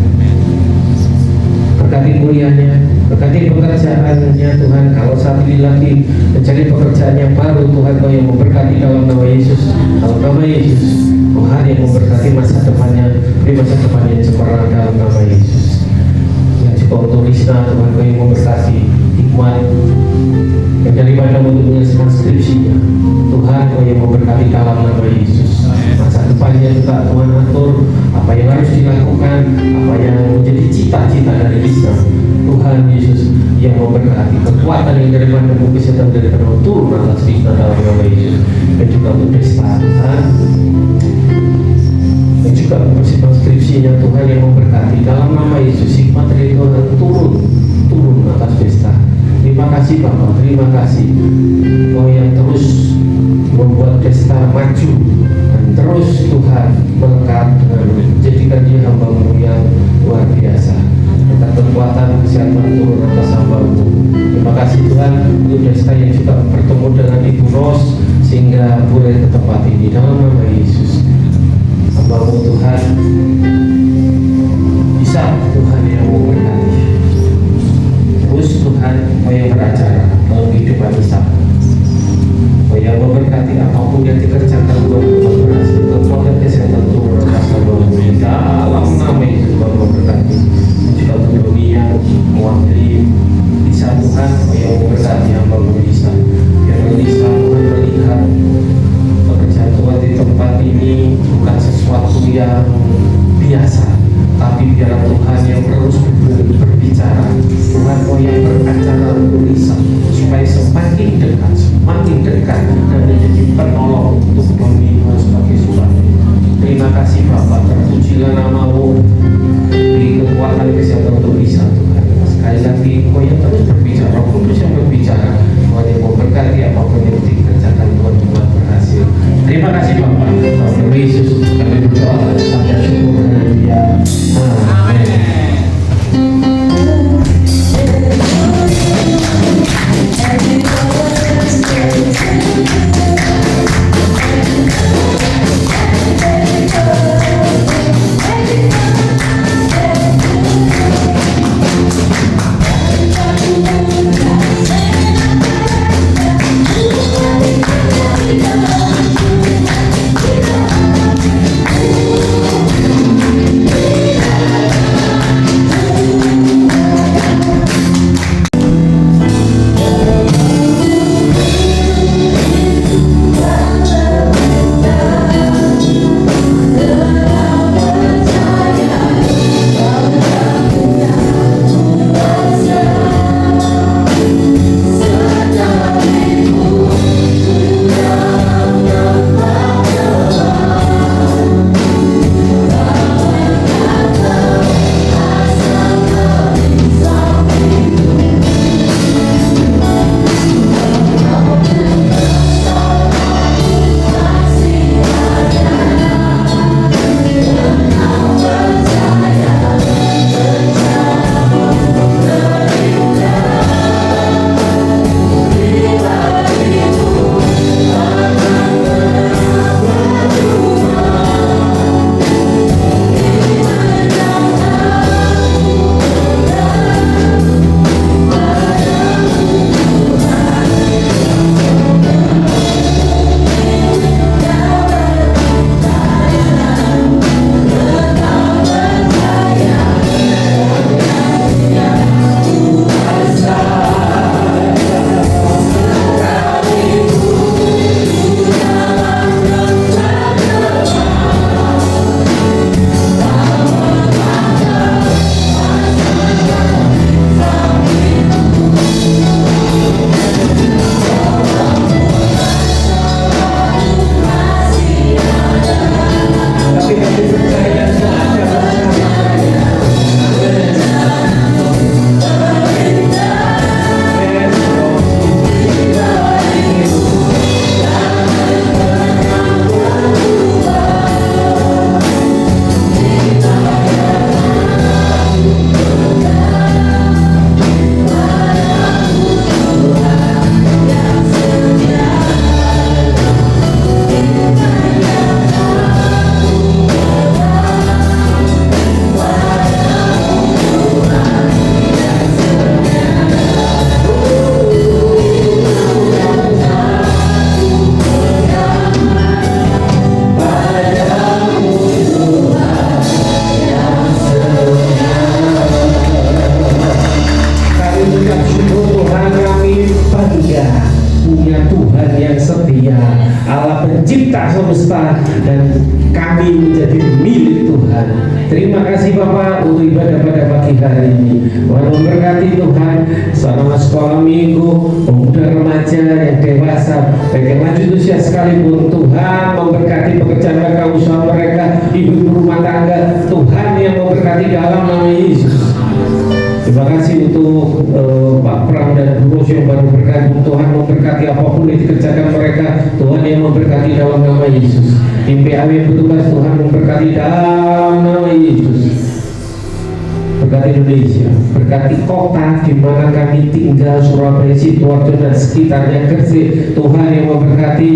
Berkati kuliahnya, berkati pekerjaannya Tuhan. Kalau saat ini lagi mencari pekerjaan yang baru, Tuhan Kau yang memberkati dalam nama Yesus. Dalam nama Yesus, Tuhan yang memberkati masa depannya, beri masa depannya yang cemerlang dalam nama Yesus. Yang juga untuk Risna, Tuhan Kau yang memberkati hikmat yang daripada untuk menyelesaikan skripsinya, Tuhan Kau yang memberkati dalam nama Yesus. Masa depannya juga Tuhan atur apa yang harus dilakukan, apa yang menjadi cita-cita dari Risna. Tuhan Yesus yang memberkati kekuatan yang daripada kesehatan daripada turun atas Risna dalam nama Yesus. Dan juga untuk Desta Tuhan, dan juga mempersiapkan skripsinya Tuhan yang memberkati dalam nama Yesus. Hikmat dari Tuhan turun atas Desta. Terima kasih Bapak, terima kasih Kau yang terus membuat Desta maju dan terus Tuhan melekat dengan menjadikan dia hamba-Mu yang luar biasa. Dengan kekuatan kesehatan turun atas hamba-Mu. Terima kasih Tuhan untuk Desta yang juga bertemu dengan Ibu Ros sehingga boleh ke tempat ini dalam nama Yesus. Hamba-Mu Tuhan bisa Tuhan yang memberkati. Terus Tuhan Kau yang beracara dalam kehidupan kita, Kau yang memberkati apapun yang dikerjakan Tuhan berhasil. Kekuatan kesehatan turun atas hamba-Mu dalam nama Yesus. Kau memberkati juga untuk dunia mewakili bisa Tuhan Kau yang memberkati hamba-Mu bisa. Biar bisa Tuhan melihat pekerjaan Tuhan di tempat ini bukan sesuatu yang biasa, tapi biar Tuhan yang terus berbicara. Tuhan Kau yang beracara untuk Lisa, supaya semakin dekat dan menjadi penolong untuk pemimpin sebagai suami. Terima kasih Bapak, terpujilah nama-Mu, beri kekuatan kesehatan untuk Lisa Tuhan. Sekali lagi Kau yang terus berbicara, Roh Kudus yang berbicara, Tuhan yang memberkati apapun yang dikerjakan Tuhan berhasil. Terima kasih Bapak, dalam Yesus kami berdoa sampai syukur dan dia. Amin. Thank you. semesta dan kami menjadi milik Tuhan. Terima kasih Bapak untuk ibadah pada pagi hari ini. Tuhan memberkati Tuhan selama sekolah minggu, pemuda remaja yang dewasa, baik yang lanjut usia sekalipun. Tuhan memberkati pekerjaan mereka, usaha mereka, ibu rumah tangga. Tuhan yang memberkati dalam nama Yesus. Terima kasih untuk Pak Pram dan Bu Ros yang baru bergabung. Tuhan memberkati apapun yang dikerjakan mereka. Tuhan yang memberkati dalam nama Yesus. Tim PAW yang bertugas, Tuhan memberkati dalam nama Yesus. Berkati Indonesia, berkati kota di mana kami tinggal, Surabaya, Sidoarjo dan sekitarnya, Gresik. Tuhan yang memberkati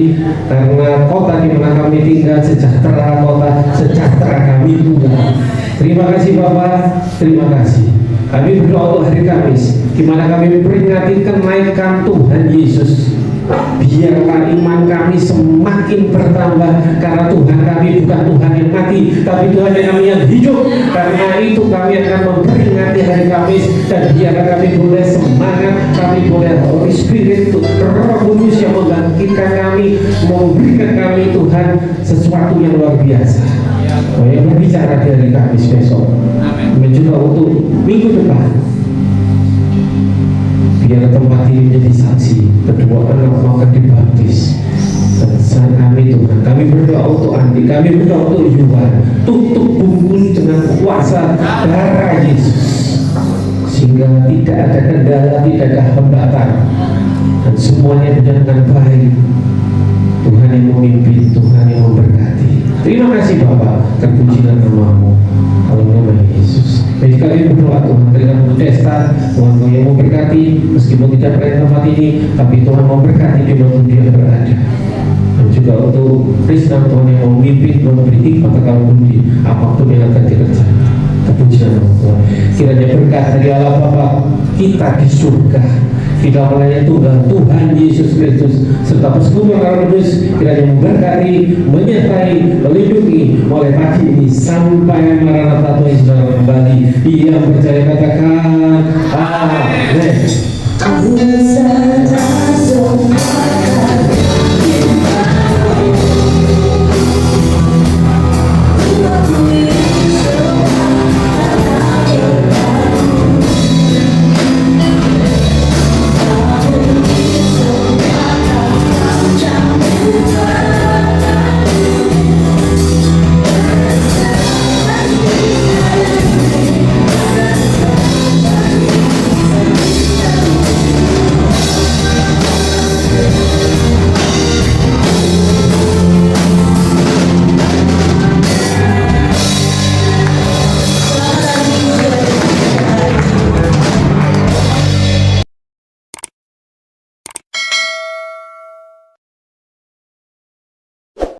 karena kota di mana kami tinggal sejahtera, kota sejahtera kami Tuhan. Terima kasih Bapak, terima kasih. Kami berdoa untuk hari Kamis, di mana kami memperingati kenaikan Tuhan Yesus. Biarlah iman kami semakin bertambah, karena Tuhan kami bukan Tuhan yang mati, tapi Tuhan yang hidup. Karena itu kami akan memperingati hari Kamis, dan biarlah kami boleh semangat, kami boleh Holy Spirit, Roh Kudus yang membangkitkan kami, memberikan kami Tuhan sesuatu yang luar biasa. Yang berbicara di hari Kamis besok, dan juga untuk minggu depan. Biar tempat ini menjadi saksi, kedua anak akan dibaptis. Dan saat kami Tuhan, kami berdoa untuk Andi, kami berdoa untuk Yuwan, tutup bungkus dengan kuasa darah Yesus, sehingga tidak ada kendala, tidak ada hambatan, dan semuanya berjalan dengan baik. Tuhan yang memimpin, Tuhan yang memberkati. Terima kasih Bapak, terpujilah nama-Mu dalam nama Yesus. Dan kami berdoa Tuhan, berikan Protestan, Tuhan yang memberkati, meskipun tidak pernah tempat ini, tapi Tuhan memberkati di mana dia berada. Dan juga untuk Kristen, Tuhan yang memimpin, memberi hikmat akal budi, apapun yang akan dikerjakan. Terpujilah nama Tuhan. Kiranya berkat dari Allah Bapa kita di surga, kita melayani Tuhan Yesus Kristus serta persekutuan Roh Kudus kiranya memberkati, menyertai, melindungi mulai pagi ini sampai Maranatha Tuhan Yesus kembali. Yang percaya katakan